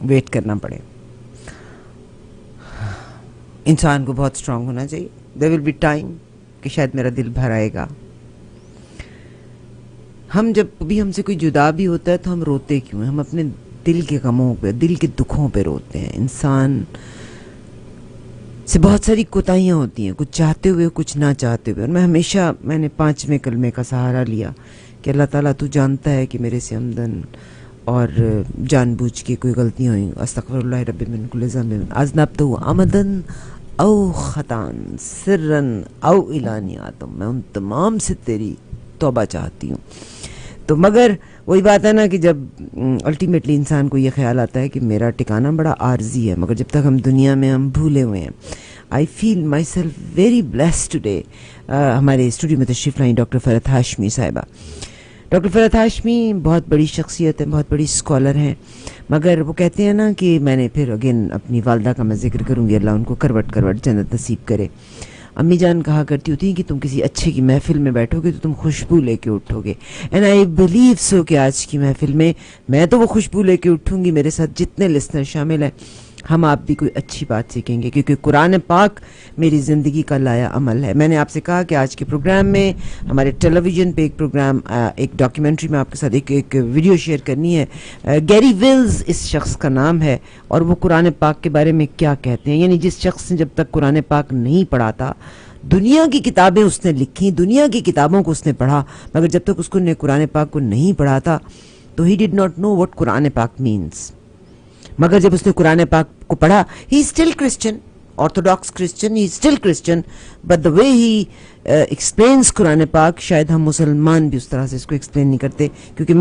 Wait کرنا پڑے. انسان کو بہت اسٹرانگ ہونا چاہیے. دیر ول بی ٹائم کہ شاید میرا دل بھر آئے گا. ہم جب بھی ہم سے کوئی جدا بھی ہوتا ہے تو ہم روتے کیوں ہیں؟ ہم اپنے دل کے غموں پہ، دل کے دکھوں پہ روتے ہیں. انسان سے بہت ساری کوتاہیاں ہوتی ہیں، کچھ چاہتے ہوئے کچھ نہ چاہتے ہوئے. اور میں نے 5ویں کلمے کا سہارا لیا کہ اللہ تعالیٰ تو جانتا ہے کہ میرے سے عمدن اور جان بوجھ کے کوئی غلطیاں ہوئیں. استغفر اللہ رب من کل ذنب اذنبتہ عمدن او خطان سرن او علانیہ. میں ان تمام سے تیری توبہ چاہتی ہوں. تو مگر وہی بات ہے نا کہ جب الٹیمیٹلی انسان کو یہ خیال آتا ہے کہ میرا ٹھکانہ بڑا عارضی ہے، مگر جب تک ہم دنیا میں ہم بھولے ہوئے ہیں. I feel myself very blessed today. ہمارے اسٹوڈیو میں تشریف لائیں ڈاکٹر فرحت ہاشمی صاحبہ. ڈاکٹر فرحت ہاشمی بہت بڑی شخصیت ہے، بہت بڑی اسکالر ہیں، مگر وہ کہتے ہیں نا کہ میں نے پھر اگین اپنی والدہ کا میں ذکر کروں گی، اللہ ان کو کروٹ کروٹ جنت نصیب کرے. امی جان کہا کرتی ہوتی ہیں کہ تم کسی اچھے کی محفل میں بیٹھو گے تو تم خوشبو لے کے اٹھو گے. اینڈ آئی بلیو سو کہ آج کی محفل میں تو وہ خوشبو لے کے اٹھوں گی. میرے ساتھ جتنے لسنر شامل ہیں، ہم آپ بھی کوئی اچھی بات سیکھیں گے، کیونکہ قرآن پاک میری زندگی کا لایا عمل ہے. میں نے آپ سے کہا کہ آج کے پروگرام میں ہمارے ٹیلی ویژن پہ ایک پروگرام، ایک ڈاکیومنٹری میں آپ کے ساتھ ایک ویڈیو شیئر کرنی ہے. گیری ویلز اس شخص کا نام ہے، اور وہ قرآن پاک کے بارے میں کیا کہتے ہیں. یعنی جس شخص نے جب تک قرآن پاک نہیں پڑھا تھا، دنیا کی کتابیں اس نے لکھی، دنیا کی کتابوں کو اس نے پڑھا، مگر جب تک اس کو نے قرآن پاک کو نہیں پڑھا تھا تو ہی ڈڈ ناٹ نو واٹ قرآن پاک مینس. مگر جب اس نے قرآن پاک کو پڑھا، he still Christian, orthodox Christian, he still Christian, but the way he explains Quran پاک، شاید ہم مسلمان بھی اس طرح سے اس کو ایکسپلین نہیں کرتے. کیونکہ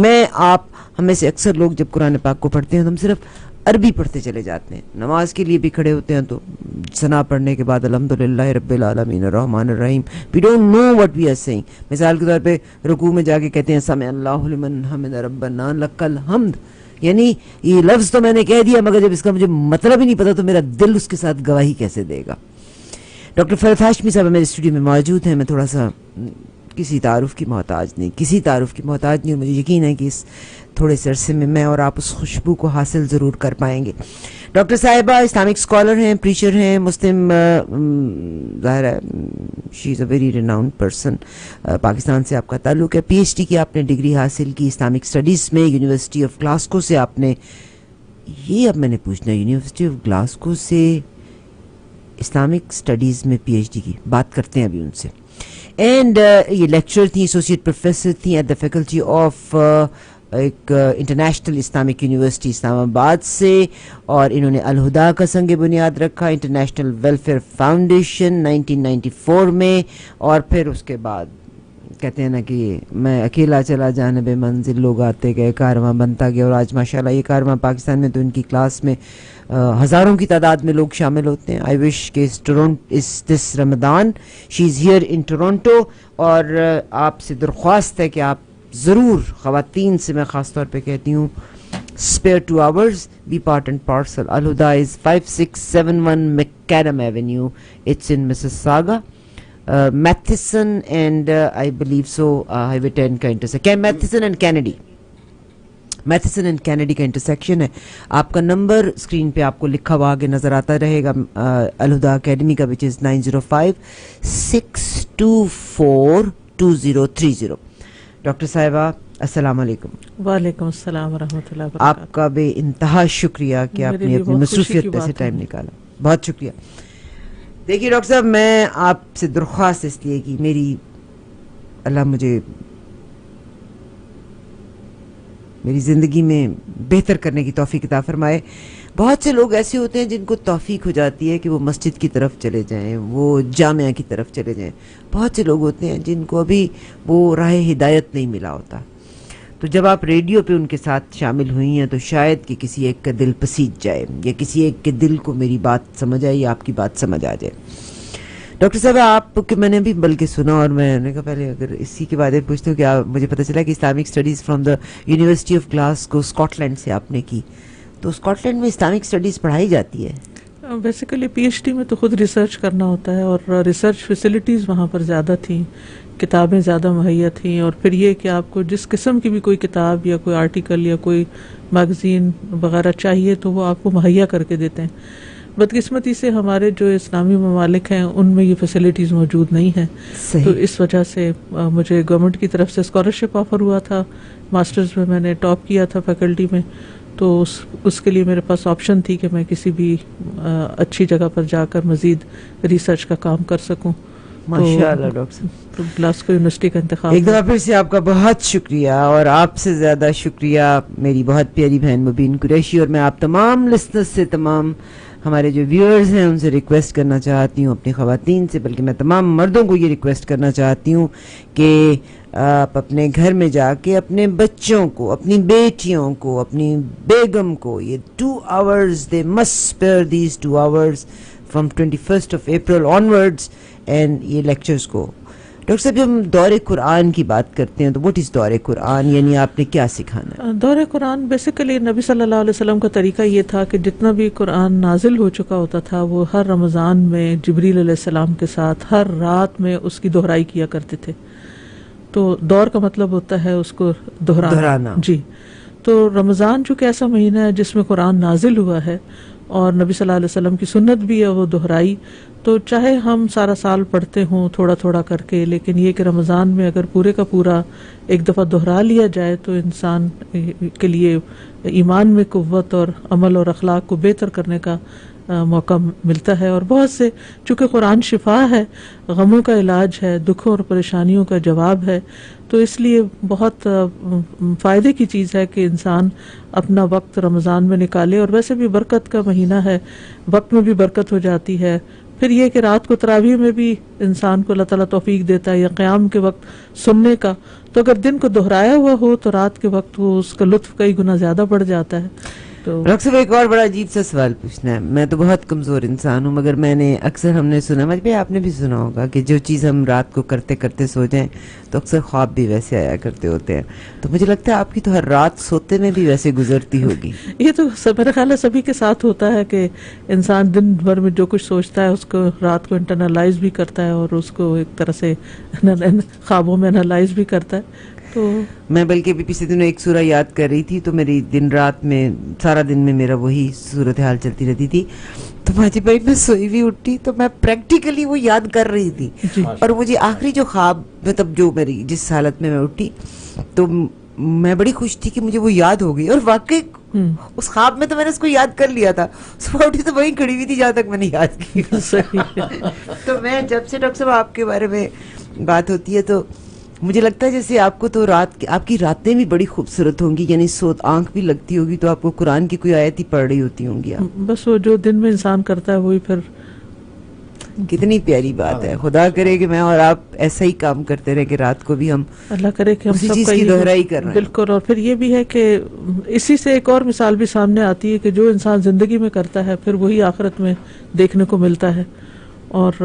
ہم میں سے اکثر لوگ جب قرآن پاک کو پڑھتے ہیں تو ہم صرف عربی پڑھتے چلے جاتے ہیں. نماز کے لیے بھی کھڑے ہوتے ہیں تو ثنا پڑھنے کے بعد الحمدللہ رب العالمین الرحمن الرحیم، we don't know what we are seeing. مثال کے طور پہ رکوع میں جا کے کہتے ہیں سمع اللہ لمن حمد ربنا لک الحمد. یعنی یہ لفظ تو میں نے کہہ دیا، مگر جب اس کا مجھے مطلب ہی نہیں پتا تو میرا دل اس کے ساتھ گواہی کیسے دے گا. ڈاکٹر فرحت ہاشمی صاحب میرے اسٹوڈیو میں موجود ہیں. میں تھوڑا سا کسی تعارف کی محتاج نہیں ہوں. مجھے یقین ہے کہ اس تھوڑے سے عرصے میں اور آپ اس خوشبو کو حاصل ضرور کر پائیں گے. ڈاکٹر صاحبہ اسلامک اسکالر ہیں، پریچر ہیں، مسلم، ظاہر ہے she is a very renowned person. Pakistan سے آپ کا تعلق ہے. پی ایچ ڈی کی آپ نے ڈگری حاصل کی اسلامک اسٹڈیز میں یونیورسٹی آف گلاسکو سے. آپ نے یہ اب میں نے پوچھنا ہے، یونیورسٹی آف گلاسکو سے اسلامک اسٹڈیز میں پی ایچ ڈی کی بات کرتے ہیں ابھی ان سے. اینڈ یہ لیکچر تھیں، ایسوسیٹ پروفیسر تھیں ایٹ دا فیکلٹی آف ایک انٹرنیشنل اسلامک یونیورسٹی اسلام آباد سے، اور انہوں نے الہدا کا سنگ بنیاد رکھا، انٹرنیشنل ویلفیئر فاؤنڈیشن 1994 میں. اور پھر اس کے بعد کہتے ہیں نا کہ میں اکیلا چلا جانب منزل، لوگ آتے گئے، کارواں بنتا گیا. اور آج ماشاءاللہ یہ کارواں پاکستان میں تو ان کی کلاس میں ہزاروں کی تعداد میں لوگ شامل ہوتے ہیں. آئی وش کہ دس رمضان شی از ہیئر ان ٹورنٹو. اور آپ سے درخواست ہے کہ آپ ضرور، خواتین سے میں خاص طور پہ کہتی ہوں، spare 2 hours, be part and parcel. Al-Huda is 5671 McAdam Avenue. It's in Mississauga. Matheson and I believe so Highway 10 کا intersection. Matheson and Kennedy. Matheson and Kennedy کا انٹرسیکشن ہے. آپ کا نمبر اسکرین پہ آپ کو لکھا ہوا آگے نظر آتا رہے گا الہدا اکیڈمی کا، وچ از 9056242030. ڈاکٹر صاحبہ السلام علیکم. وعلیکم السلام ورحمۃ اللہ وبرکاتہ. آپ کا بے انتہا شکریہ کہ آپ نے اپنی مصروفیت پہ سے ٹائم نکالا. بہت شکریہ. دیکھیے ڈاکٹر صاحب، میں آپ سے درخواست اس لیے کہ میری اللہ مجھے میری زندگی میں بہتر کرنے کی توفیق عطا فرمائے. بہت سے لوگ ایسے ہوتے ہیں جن کو توفیق ہو جاتی ہے کہ وہ مسجد کی طرف چلے جائیں، وہ جامعہ کی طرف چلے جائیں. بہت سے لوگ ہوتے ہیں جن کو ابھی وہ راہ ہدایت نہیں ملا ہوتا. تو جب آپ ریڈیو پہ ان کے ساتھ شامل ہوئی ہیں تو شاید کہ کسی ایک کا دل پسیج جائے، یا کسی ایک کے دل کو میری بات سمجھ آئے یا آپ کی بات سمجھ آ جائے. ڈاکٹر صاحب آپ کہ میں نے بھی بلکہ سنا، اور میں نے کہا پہلے اگر اسی کے بارے میں پوچھتا ہوں کہ مجھے پتہ چلا کہ Islamic studies from the university of Glasgow Scotland سے آپ نے کی. تو اسکاٹ لینڈ میں اسلامک اسٹڈیز پڑھائی جاتی ہے؟ بیسیکلی پی ایچ ڈی میں تو خود ریسرچ کرنا ہوتا ہے، اور ریسرچ فیسلٹیز وہاں پر زیادہ تھیں، کتابیں زیادہ مہیا تھیں، اور پھر یہ کہ آپ کو جس قسم کی بھی کوئی کتاب یا کوئی آرٹیکل یا کوئی میگزین وغیرہ چاہیے تو وہ آپ کو مہیا کر کے دیتے ہیں۔ بدقسمتی سے ہمارے جو اسلامی ممالک ہیں ان میں یہ فیسلٹیز موجود نہیں ہیں، تو اس وجہ سے مجھے گورنمنٹ کی طرف سے اسکالرشپ آفر ہوا تھا، ماسٹرز میں نے ٹاپ کیا تھا فیکلٹی میں، تو اس کے لیے میرے پاس آپشن تھی کہ میں کسی بھی اچھی جگہ پر جا کر مزید ریسرچ کا کام کر سکوں۔ ماشاءاللہ ڈاکٹر صاحب، تو گلاسکو یونیورسٹی کا انتخاب ایک دفعہ پھر سے آپ کا بہت شکریہ، اور آپ سے زیادہ شکریہ میری بہت پیاری بہن مبین قریشی، اور میں آپ تمام لسنرز سے، تمام ہمارے جو ویورز ہیں ان سے ریکویسٹ کرنا چاہتی ہوں، اپنی خواتین سے، بلکہ میں تمام مردوں کو یہ ریکویسٹ کرنا چاہتی ہوں کہ آپ اپنے گھر میں جا کے اپنے بچوں کو، اپنی بیٹیوں کو، اپنی بیگم کو یہ 2 hours they must spare these 2 hours from 21st of April onwards and یہ لیکچرز کو۔ ڈاکٹر صاحب، جب ہم دور قرآن کی بات کرتے ہیں تو واٹ از دور قرآن، یعنی آپ نے کیا سکھانا ہے؟ دور قرآن بیسیکلی نبی صلی اللہ علیہ وسلم کا طریقہ یہ تھا کہ جتنا بھی قرآن نازل ہو چکا ہوتا تھا وہ ہر رمضان میں جبریل علیہ السلام کے ساتھ ہر رات میں اس کی دہرائی کیا کرتے تھے۔ تو دور کا مطلب ہوتا ہے اس کو دہرانا۔ جی، تو رمضان چونکہ ایسا مہینہ ہے جس میں قرآن نازل ہوا ہے اور نبی صلی اللہ علیہ وسلم کی سنت بھی ہے وہ دہرائی، تو چاہے ہم سارا سال پڑھتے ہوں تھوڑا تھوڑا کر کے، لیکن یہ کہ رمضان میں اگر پورے کا پورا ایک دفعہ دہرا لیا جائے تو انسان کے لیے ایمان میں قوت اور عمل اور اخلاق کو بہتر کرنے کا موقع ملتا ہے۔ اور بہت سے، چونکہ قرآن شفا ہے، غموں کا علاج ہے، دکھوں اور پریشانیوں کا جواب ہے، تو اس لیے بہت فائدے کی چیز ہے کہ انسان اپنا وقت رمضان میں نکالے، اور ویسے بھی برکت کا مہینہ ہے، وقت میں بھی برکت ہو جاتی ہے۔ پھر یہ کہ رات کو تراویح میں بھی انسان کو اللہ تعالیٰ توفیق دیتا ہے، یا قیام کے وقت سننے کا، تو اگر دن کو دہرایا ہوا ہو تو رات کے وقت وہ اس کا لطف کئی گنا زیادہ بڑھ جاتا ہے۔ تو ڈاکٹر صاحب، ایک اور بڑا عجیب سا سوال پوچھنا ہے۔ میں تو بہت کمزور انسان ہوں، مگر میں نے اکثر، ہم نے سنا، مجھے آپ نے بھی سنا ہوگا کہ جو چیز ہم رات کو کرتے کرتے سو جائیں تو اکثر خواب بھی ویسے آیا کرتے ہوتے ہیں، تو مجھے لگتا ہے آپ کی تو ہر رات سوتے میں بھی ویسے گزرتی ہوگی۔ یہ تو میرا خیال ہے سبھی کے ساتھ ہوتا ہے کہ انسان دن بھر میں جو کچھ سوچتا ہے اس کو رات کو انٹرنلائز بھی کرتا ہے اور اس کو ایک طرح سے خوابوں میں انالائز بھی کرتا ہے۔ تو میں بلکہ بھی پچھلے دنوں ایک سورہ یاد کر رہی تھی، تو میری دن رات میں سارا دن میں میرا وہی صورتحال چلتی رہتی تھی، تو ماجد بھائی میں سوئی بھی اٹھی تو میں پریکٹیکلی وہ یاد کر رہی تھی، اور مجھے آخری جو خواب، مطلب جو میری جس حالت میں اٹھی تو میں بڑی خوش تھی کہ مجھے وہ یاد ہو گئی، اور واقعی اس خواب میں تو میں نے اس کو یاد کر لیا تھا، صبح اٹھی تو وہیں کھڑی ہوئی تھی جہاں تک میں نے یاد کی۔ تو میں جب سے ڈاکٹر صاحب آپ کے بارے میں بات ہوتی ہے تو مجھے لگتا ہے جیسے آپ کو تو آپ کی راتیں بھی بڑی خوبصورت ہوں گی، یعنی آنکھ بھی لگتی ہوگی تو آپ کو قرآن کی کوئی آیت ہی پڑھ رہی ہوتی ہوں گی آپ۔ بس وہ جو دن میں انسان کرتا ہے وہی پھر۔ کتنی پیاری بات ہے، خدا کرے کہ میں اور آپ ایسا ہی کام کرتے رہے کہ رات کو بھی ہم، اللہ کرے کہ ہم اسی سب چیز کا کی دہرائی کر رہے ہیں۔ بالکل، اور پھر یہ بھی ہے کہ اسی سے ایک اور مثال بھی سامنے آتی ہے کہ جو انسان زندگی میں کرتا ہے پھر وہی آخرت میں دیکھنے کو ملتا ہے، اور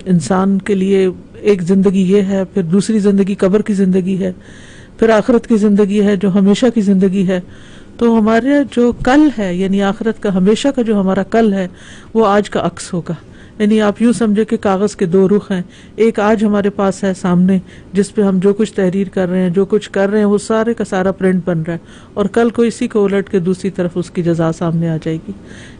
انسان کے لیے ایک زندگی یہ ہے، پھر دوسری زندگی قبر کی زندگی ہے، پھر آخرت کی زندگی ہے جو ہمیشہ کی زندگی ہے۔ تو ہمارا جو کل ہے، یعنی آخرت کا ہمیشہ کا جو ہمارا کل ہے، وہ آج کا عکس ہوگا۔ یعنی آپ یوں سمجھے کہ کاغذ کے 2 رخ ہیں، ایک آج ہمارے پاس ہے سامنے جس پہ ہم جو کچھ تحریر کر رہے ہیں، جو کچھ کر رہے ہیں، وہ سارے کا سارا پرنٹ بن رہا ہے، اور کل کو اسی کو الٹ کے دوسری طرف اس کی جزا سامنے آ جائے گی۔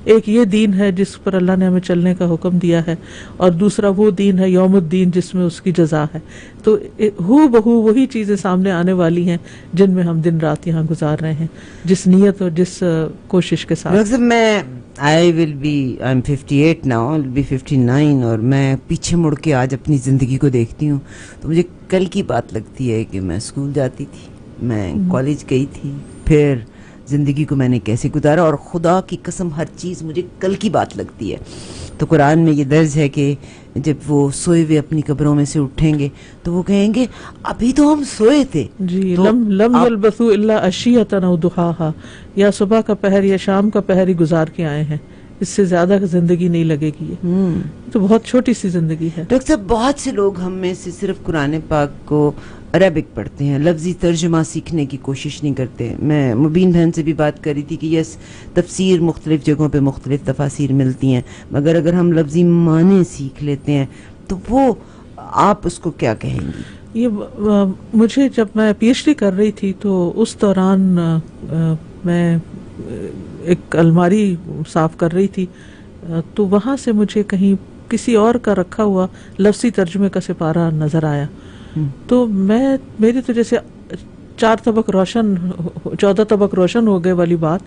ایک یہ دین ہے جس پر اللہ نے ہمیں چلنے کا حکم دیا ہے، اور دوسرا وہ دین ہے یوم الدین جس میں اس کی جزا ہے۔ تو ہو بہو وہی چیزیں سامنے آنے والی ہیں جن میں ہم دن رات یہاں گزار رہے ہیں، جس نیت اور جس کوشش کے ساتھ۔ میں I'm 58 now, I'll be 59، اور میں پیچھے مڑ کے آج اپنی زندگی کو دیکھتی ہوں تو مجھے کل کی بات لگتی ہے کہ میں اسکول جاتی تھی، میں کالج گئی تھی، پھر زندگی کو میں نے کیسے گزارا، اور خدا کی قسم ہر چیز مجھے کل کی بات لگتی ہے۔ تو قرآن میں یہ درج ہے کہ جب وہ سوئے ہوئے اپنی قبروں میں سے اٹھیں گے تو وہ کہیں گے ابھی تو ہم سوئے تھے۔ جی، لم یلبثوا الا عشیۃ او ضحاھا، یا صبح کا پہر یا شام کا پہر ہی گزار کے آئے ہیں، اس سے زیادہ زندگی نہیں لگے گی۔ تو بہت چھوٹی سی زندگی ہے۔ ڈاکٹر صاحب، بہت سے لوگ ہم میں سے صرف قرآن پاک کو عربک پڑھتے ہیں, لفظی ترجمہ سیکھنے کی کوشش نہیں کرتے. میں مبین بہن سے بھی بات کر رہی تھی کہ یس تفسیر مختلف جگہوں پہ مختلف تفاسیر ملتی ہیں, مگر اگر ہم لفظی معنی سیکھ لیتے ہیں تو وہ آپ اس کو کیا کہیں گی؟ یہ مجھے جب میں پی ایچ ڈی کر رہی تھی تو اس دوران میں ایک الماری صاف کر رہی تھی, تو وہاں سے مجھے کہیں کسی اور کا رکھا ہوا لفظی ترجمے کا سپارہ نظر آیا. تو میری تو جیسے 14 طبق روشن ہو گئے والی بات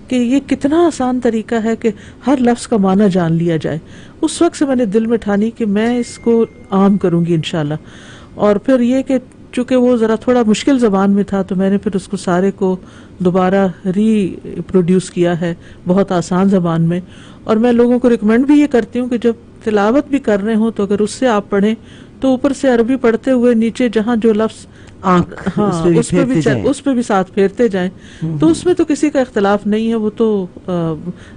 کہ یہ کتنا آسان طریقہ ہے کہ ہر لفظ کا معنی جان لیا جائے. اس وقت سے میں نے دل میں ٹھانی کہ میں اس کو عام کروں گی انشاءاللہ. اور پھر یہ کہ چونکہ وہ ذرا تھوڑا مشکل زبان میں تھا تو میں نے پھر اس کو سارے کو دوبارہ ری پروڈیوس کیا ہے بہت آسان زبان میں. اور میں لوگوں کو ریکمینڈ بھی یہ کرتی ہوں کہ جب تلاوت بھی کر رہے ہوں تو اگر اس سے آپ پڑھیں تو اوپر سے عربی پڑھتے ہوئے نیچے جہاں جو لفظ اس پہ بھی ساتھ پھیرتے جائیں. تو اس میں تو کسی کا اختلاف نہیں ہے, وہ تو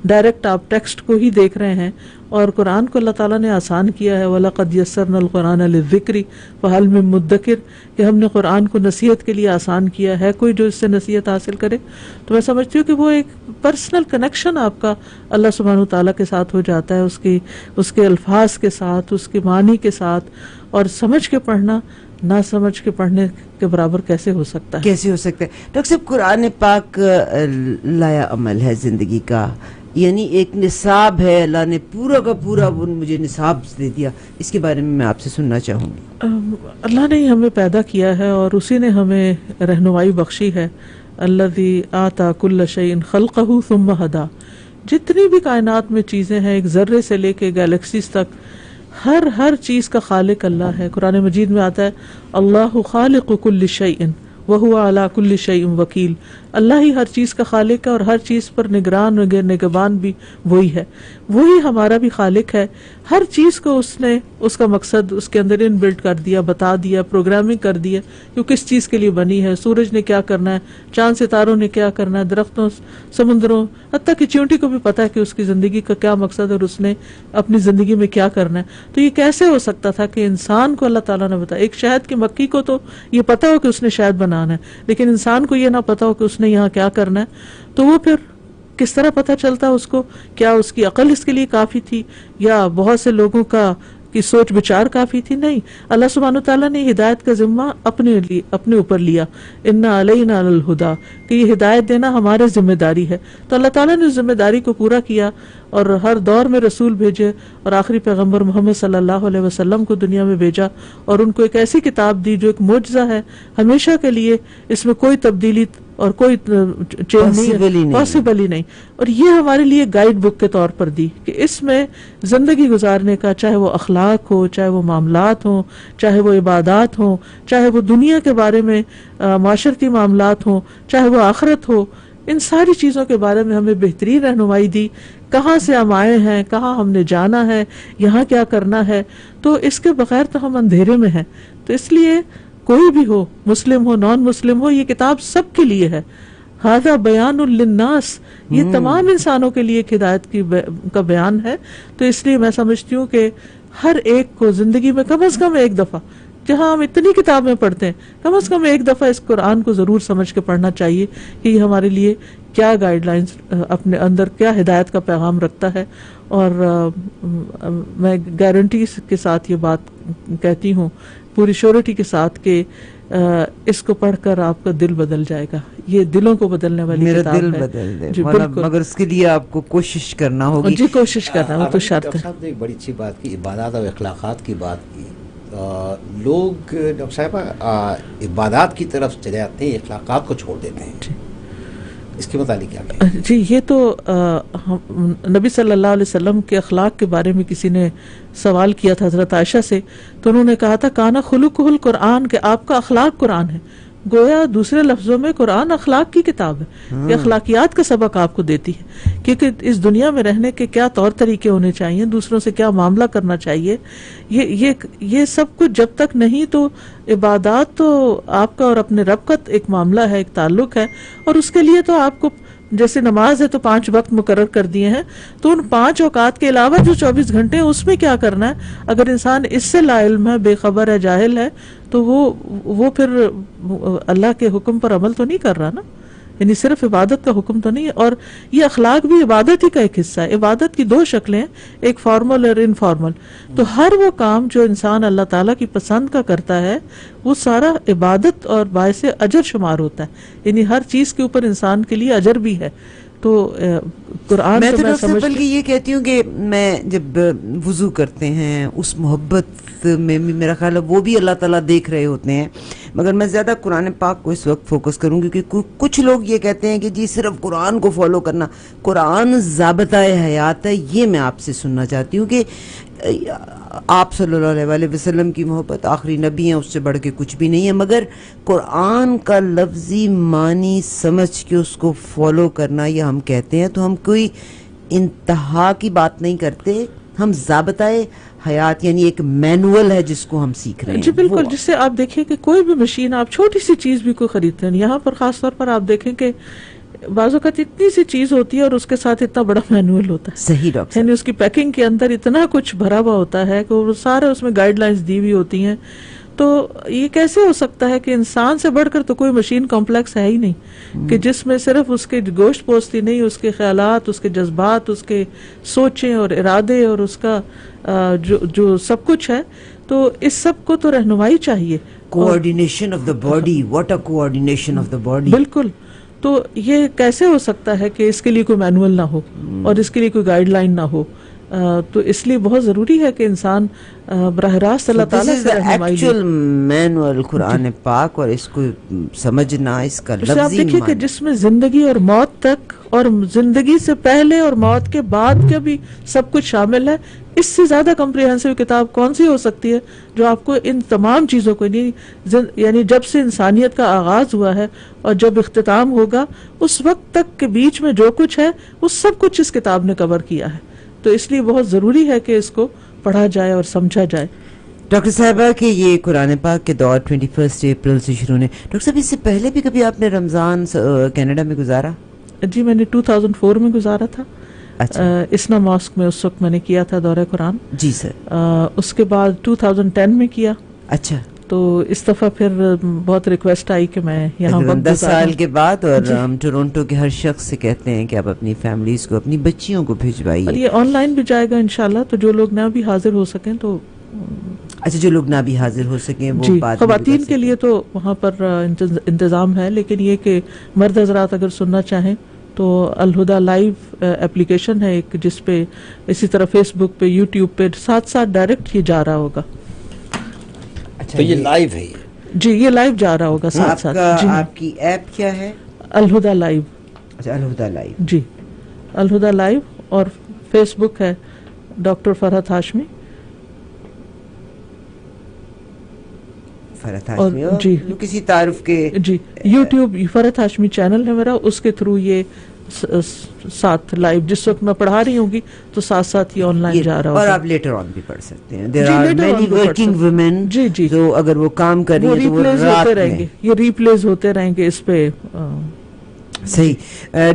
ڈائریکٹ آپ ٹیکسٹ کو ہی دیکھ رہے ہیں. اور قرآن کو اللہ تعالیٰ نے آسان کیا ہے, وَلَقَدْ يَسَّرْنَا الْقُرْآنَ لِلذِّكْرِ فَهَلْ مِن مُدَّكِرٍ, کہ ہم نے قرآن کو نصیحت کے لیے آسان کیا ہے, کوئی جو اس سے نصیحت حاصل کرے. تو میں سمجھتی ہوں کہ وہ ایک پرسنل کنیکشن آپ کا اللہ سبحانہ وتعالیٰ کے ساتھ ہو جاتا ہے, اس کے الفاظ کے ساتھ, اس کے معنی کے ساتھ. اور سمجھ کے پڑھنا نہ سمجھ کے پڑھنے کے برابر کیسے ہو سکتا ہے؟ کیسے ہو سکتا ہے؟ ڈاکٹر صاحب قرآن پاک لایا عمل ہے زندگی کا, یعنی ایک نصاب ہے, اللہ نے پورا کا پورا مجھے نصاب دے دیا. اس کے بارے میں آپ سے سننا چاہوں گی. اللہ نے ہی ہمیں پیدا کیا ہے اور اسی نے ہمیں رہنمائی بخشی ہے. الذی آتا کل شیء خلقہ ثم ہدی. جتنی بھی کائنات میں چیزیں ہیں, ایک ذرے سے لے کے گیلیکسیز تک, ہر چیز کا خالق اللہ ہے. قرآن مجید میں آتا ہے اللہ خالق کل شیء وہو علی کل شیء وکیل. اللہ ہی ہر چیز کا خالق ہے اور ہر چیز پر نگران نگہبان بھی وہی ہے. وہی ہمارا بھی خالق ہے. ہر چیز کو اس نے اس کا مقصد اس کے اندر ان بلڈ کر دیا, بتا دیا, پروگرامنگ کر دیا کہ کس چیز کے لیے بنی ہے. سورج نے کیا کرنا ہے, چاند ستاروں نے کیا کرنا ہے, درختوں سمندروں, حتیٰ کہ چیونٹی کو بھی پتا ہے کہ اس کی زندگی کا کیا مقصد ہے اور اس نے اپنی زندگی میں کیا کرنا ہے. تو یہ کیسے ہو سکتا تھا کہ انسان کو اللہ تعالیٰ نے بتایا. ایک شہد کی مکھی کو تو یہ پتا ہو کہ اس نے شہد بنانا ہے, لیکن انسان کو یہ نہ پتا ہو کہ اس نے یہاں کیا کرنا ہے. تو وہ پھر کس طرح پتہ چلتا اس کو؟ کیا اس کی عقل اس کے لیے کافی تھی یا بہت سے لوگوں کی سوچ بچار کافی تھی؟ نہیں. اللہ سبحانہ تعالیٰ نے ہدایت کا ذمہ اپنے اوپر لیا. انا علینا للہدی, کہ یہ ہدایت دینا ہمارے ذمہ داری ہے. تو اللہ تعالیٰ نے اس ذمہ داری کو پورا کیا اور ہر دور میں رسول بھیجے اور آخری پیغمبر محمد صلی اللہ علیہ وسلم کو دنیا میں بھیجا اور ان کو ایک ایسی کتاب دی جو ایک معجزہ ہے ہمیشہ کے لیے. اس میں کوئی تبدیلی اور کوئی چینج نہیں, پاسبل ہی نہیں. اور یہ ہمارے لیے گائیڈ بک کے طور پر دی کہ اس میں زندگی گزارنے کا, چاہے وہ اخلاق ہو, چاہے وہ معاملات ہوں, چاہے وہ عبادات ہوں, چاہے وہ دنیا کے بارے میں معاشرتی معاملات ہوں, چاہے وہ آخرت ہو, ان ساری چیزوں کے بارے میں ہمیں بہترین رہنمائی دی. کہاں سے ہم آئے ہیں, کہاں ہم نے جانا ہے, یہاں کیا کرنا ہے. تو اس کے بغیر تو ہم اندھیرے میں ہیں. تو اس لیے کوئی بھی ہو, مسلم ہو, نان مسلم ہو, یہ کتاب سب کے لیے ہے. ھذا بیان للناس, یہ تمام انسانوں کے لیے ایک ہدایت کا بیان ہے. تو اس لیے میں سمجھتی ہوں کہ ہر ایک کو زندگی میں کم از کم ایک دفعہ, جہاں ہم اتنی کتابیں پڑھتے ہیں, کم از کم ایک دفعہ اس قرآن کو ضرور سمجھ کے پڑھنا چاہیے کہ یہ ہمارے لیے کیا گائیڈ لائنز اپنے اندر, کیا ہدایت کا پیغام رکھتا ہے. اور میں گارنٹی کے ساتھ یہ بات کہتی ہوں, پوری شیورٹی کے ساتھ, کہ اس کو پڑھ کر آپ کا دل بدل جائے گا. یہ دلوں کو بدلنے والی کتاب ہے. میرا دل بدل دے, جی مگر اس کے لیے آپ کو کوشش کرنا ہوگی. جی کوشش کرنا, وہ تو شرط ہے. ڈاکٹر صاحب نے ایک بڑی اچھی بات کی, عبادات اور اخلاقات کی بات کی. لوگ ڈاکٹر صاحب عبادات کی طرف چلے جاتے ہیں, اخلاقات کو چھوڑ دیتے ہیں. اس کے متعلق کیا کہیں؟ جی یہ تو نبی صلی اللہ علیہ وسلم کے اخلاق کے بارے میں کسی نے سوال کیا تھا حضرت عائشہ سے, تو انہوں نے کہا تھا کانا خلقہ القرآن, کہ آپ کا اخلاق قرآن ہے. گویا دوسرے لفظوں میں قرآن اخلاق کی کتاب ہے, یہ اخلاقیات کا سبق آپ کو دیتی ہے, کیونکہ اس دنیا میں رہنے کے کیا طور طریقے ہونے چاہیے, دوسروں سے کیا معاملہ کرنا چاہیے, یہ سب کچھ جب تک نہیں. تو عبادات تو آپ کا اور اپنے رب کا ایک معاملہ ہے, ایک تعلق ہے, اور اس کے لیے تو آپ کو جیسے نماز ہے تو 5 وقت مقرر کر دیے ہیں، تو ان 5 اوقات کے علاوہ جو 24 گھنٹے ہیں اس میں کیا کرنا ہے؟ اگر انسان اس سے لا علم ہے، بے خبر ہے، جاہل ہے، تو وہ پھر اللہ کے حکم پر عمل تو نہیں کر رہا نا، یعنی صرف عبادت کا حکم تو نہیں ہے. اور یہ اخلاق بھی عبادت ہی کا ایک حصہ ہے. عبادت کی 2 شکلیں ہیں، ایک فارمل اور انفارمل. تو ہر وہ کام جو انسان اللہ تعالیٰ کی پسند کا کرتا ہے وہ سارا عبادت اور باعث اجر شمار ہوتا ہے، یعنی ہر چیز کے اوپر انسان کے لیے اجر بھی ہے. تو قرآن میں تو تو میں ڈاکٹر صاحب بلکہ یہ کہتی ہوں کہ میں جب وضو کرتے ہیں اس محبت میں بھی میرا خیال ہے وہ بھی اللہ تعالیٰ دیکھ رہے ہوتے ہیں، مگر میں زیادہ قرآن پاک کو اس وقت فوکس کروں گی کیونکہ کچھ لوگ یہ کہتے ہیں کہ جی صرف قرآن کو فالو کرنا، قرآن ضابطۂ حیات ہے. یہ میں آپ سے سننا چاہتی ہوں کہ آپ صلی اللہ علیہ وسلم کی محبت، آخری نبی ہیں، اس سے بڑھ کے کچھ بھی نہیں ہے، مگر قرآن کا لفظی معنی سمجھ کے اس کو فالو کرنا یہ ہم کہتے ہیں تو ہم کوئی انتہا کی بات نہیں کرتے، ہم ضابطۂ حیات یعنی ایک مینول ہے جس کو ہم سیکھ رہے ہیں. جی بالکل. جس سے آپ دیکھیں کہ کوئی بھی مشین آپ چھوٹی سی چیز بھی کوئی خریدتے ہیں، یہاں پر خاص طور پر آپ دیکھیں کہ بعض اوقات اتنی سی چیز ہوتی ہے اور اس کے ساتھ اتنا بڑا مینول ہوتا ہے. صحیح ڈاکٹر، یعنی اس کی پیکنگ کے اندر اتنا کچھ بھرا ہوا ہوتا ہے کہ وہ سارے اس میں گائیڈ لائنز دی ہوئی ہوتی ہیں. تو یہ کیسے ہو سکتا ہے کہ انسان سے بڑھ کر تو کوئی مشین کمپلیکس ہے ہی نہیں کہ جس میں صرف اس کے گوشت پوستی نہیں، اس کے خیالات، اس کے جذبات، اس کے سوچیں اور ارادے اور اس کا جو سب کچھ ہے، تو اس سب کو تو رہنمائی چاہیے. Coordination of the body, what a coordination of the body. بالکل. تو یہ کیسے ہو سکتا ہے کہ اس کے لیے کوئی مینول نہ ہو اور اس کے لیے کوئی گائیڈ لائن نہ ہو؟ تو اس لیے بہت ضروری ہے کہ انسان براہ راست اللہ تعالیٰ سے رہنمائی لے. مینول قرآن پاک اور اس کو سمجھنا، اس کا لفظی آپ دیکھیے کہ جس میں زندگی اور موت تک اور زندگی سے پہلے اور موت کے بعد کا بھی سب کچھ شامل ہے. اس سے زیادہ کمپریہنسو کتاب کون سی ہو سکتی ہے جو آپ کو ان تمام چیزوں کو، یعنی جب سے انسانیت کا آغاز ہوا ہے اور جب اختتام ہوگا اس وقت تک کے بیچ میں جو کچھ ہے وہ سب کچھ اس کتاب نے کور کیا ہے. تو اس لیے بہت ضروری ہے کہ اس کو پڑھا جائے اور سمجھا جائے. ڈاکٹر صاحبہ کہ یہ قرآن پاک کے دور 21 اپریل سے شروع نے، ڈاکٹر صاحب اس سے پہلے بھی کبھی آپ نے رمضان کینیڈا میں گزارا؟ جی میں نے 2004 میں گزارا تھا. اچھا. اسنا ماسک میں اس وقت میں نے کیا تھا دورہ قرآن. جی سر. اس کے بعد 2010 میں کیا. اچھا. تو اس دفعہ پھر بہت ریکویسٹ آئی کہ میں یہاں 10 سال کے بعد، اور ہم ٹورنٹو کے ہر شخص سے کہتے ہیں کہ آپ اپنی فیملیز کو، اپنی بچیوں کو بھجوائیے. اور یہ آن لائن بھی جائے گا انشاءاللہ، تو جو لوگ نہ بھی حاضر ہو سکیں تو اچھا، جو لوگ نہ بھی حاضر ہو سکیں وہ جی. بات خواتین کے لیے تو وہاں پر انتظام ہے، لیکن یہ کہ مرد حضرات اگر سننا چاہیں تو الہدا لائیو اپلیکیشن ہے ایک، جس پہ اسی طرح فیس بک پہ، یوٹیوب پہ ساتھ ساتھ ڈائریکٹ یہ جا رہا ہوگا. تو یہ لائیو ہے جی، یہ لائیو جا رہا ہوگا ساتھ ساتھ. جی آپ کی ایپ کیا ہے؟ الہدا لائیو. اچھا، الہدا لائیو. جی الہدا لائیو. اور فیس بک ہے ڈاکٹر فرحت ہاشمی. فرحت ہاشمی جی کسی تعارف کے. جی یوٹیوب فرحت ہاشمی چینل ہے میرا، اس کے تھرو یہ ساتھ لائیو جس وقت میں پڑھا رہی ہوں گی تو ساتھ ساتھ یہ آن لائن جا رہا ہوگا. اور آپ لیٹر آن بھی پڑھ سکتے ہیں. There are many working women جو اگر وہ کام کر رہی ہیں تو وہ رات ہوتے رہیں گے، یہ ریپلیز ہوتے رہیں گے اس پہ. صحیح.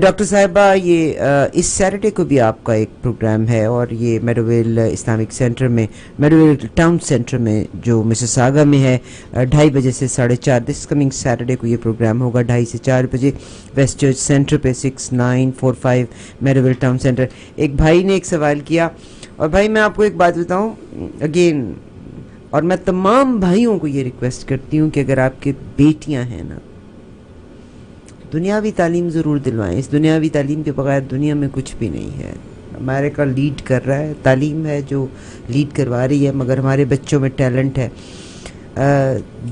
ڈاکٹر صاحبہ یہ اس سیٹرڈے کو بھی آپ کا ایک پروگرام ہے، اور یہ میڈویل اسلامک سینٹر میں، میڈویل ٹاؤن سینٹر میں جو مسیساگا میں ہے، 2:30 بجے سے 4:30. دس کمنگ سیٹرڈے کو یہ پروگرام ہوگا 2:30 سے 4 بجے ویسٹ چرچ سینٹر پہ، 6945 میڈویل ٹاؤن سینٹر. ایک بھائی نے ایک سوال کیا، اور بھائی میں آپ کو ایک بات بتاؤں اگین، اور میں تمام بھائیوں کو یہ ریکویسٹ کرتی ہوں کہ اگر آپ کے بیٹیاں ہیں نا، دنیاوی تعلیم ضرور دلوائیں. اس دنیاوی تعلیم کے بغیر دنیا میں کچھ بھی نہیں ہے. امریکہ لیڈ کر رہا ہے، تعلیم ہے جو لیڈ کروا رہی ہے، مگر ہمارے بچوں میں ٹیلنٹ ہے.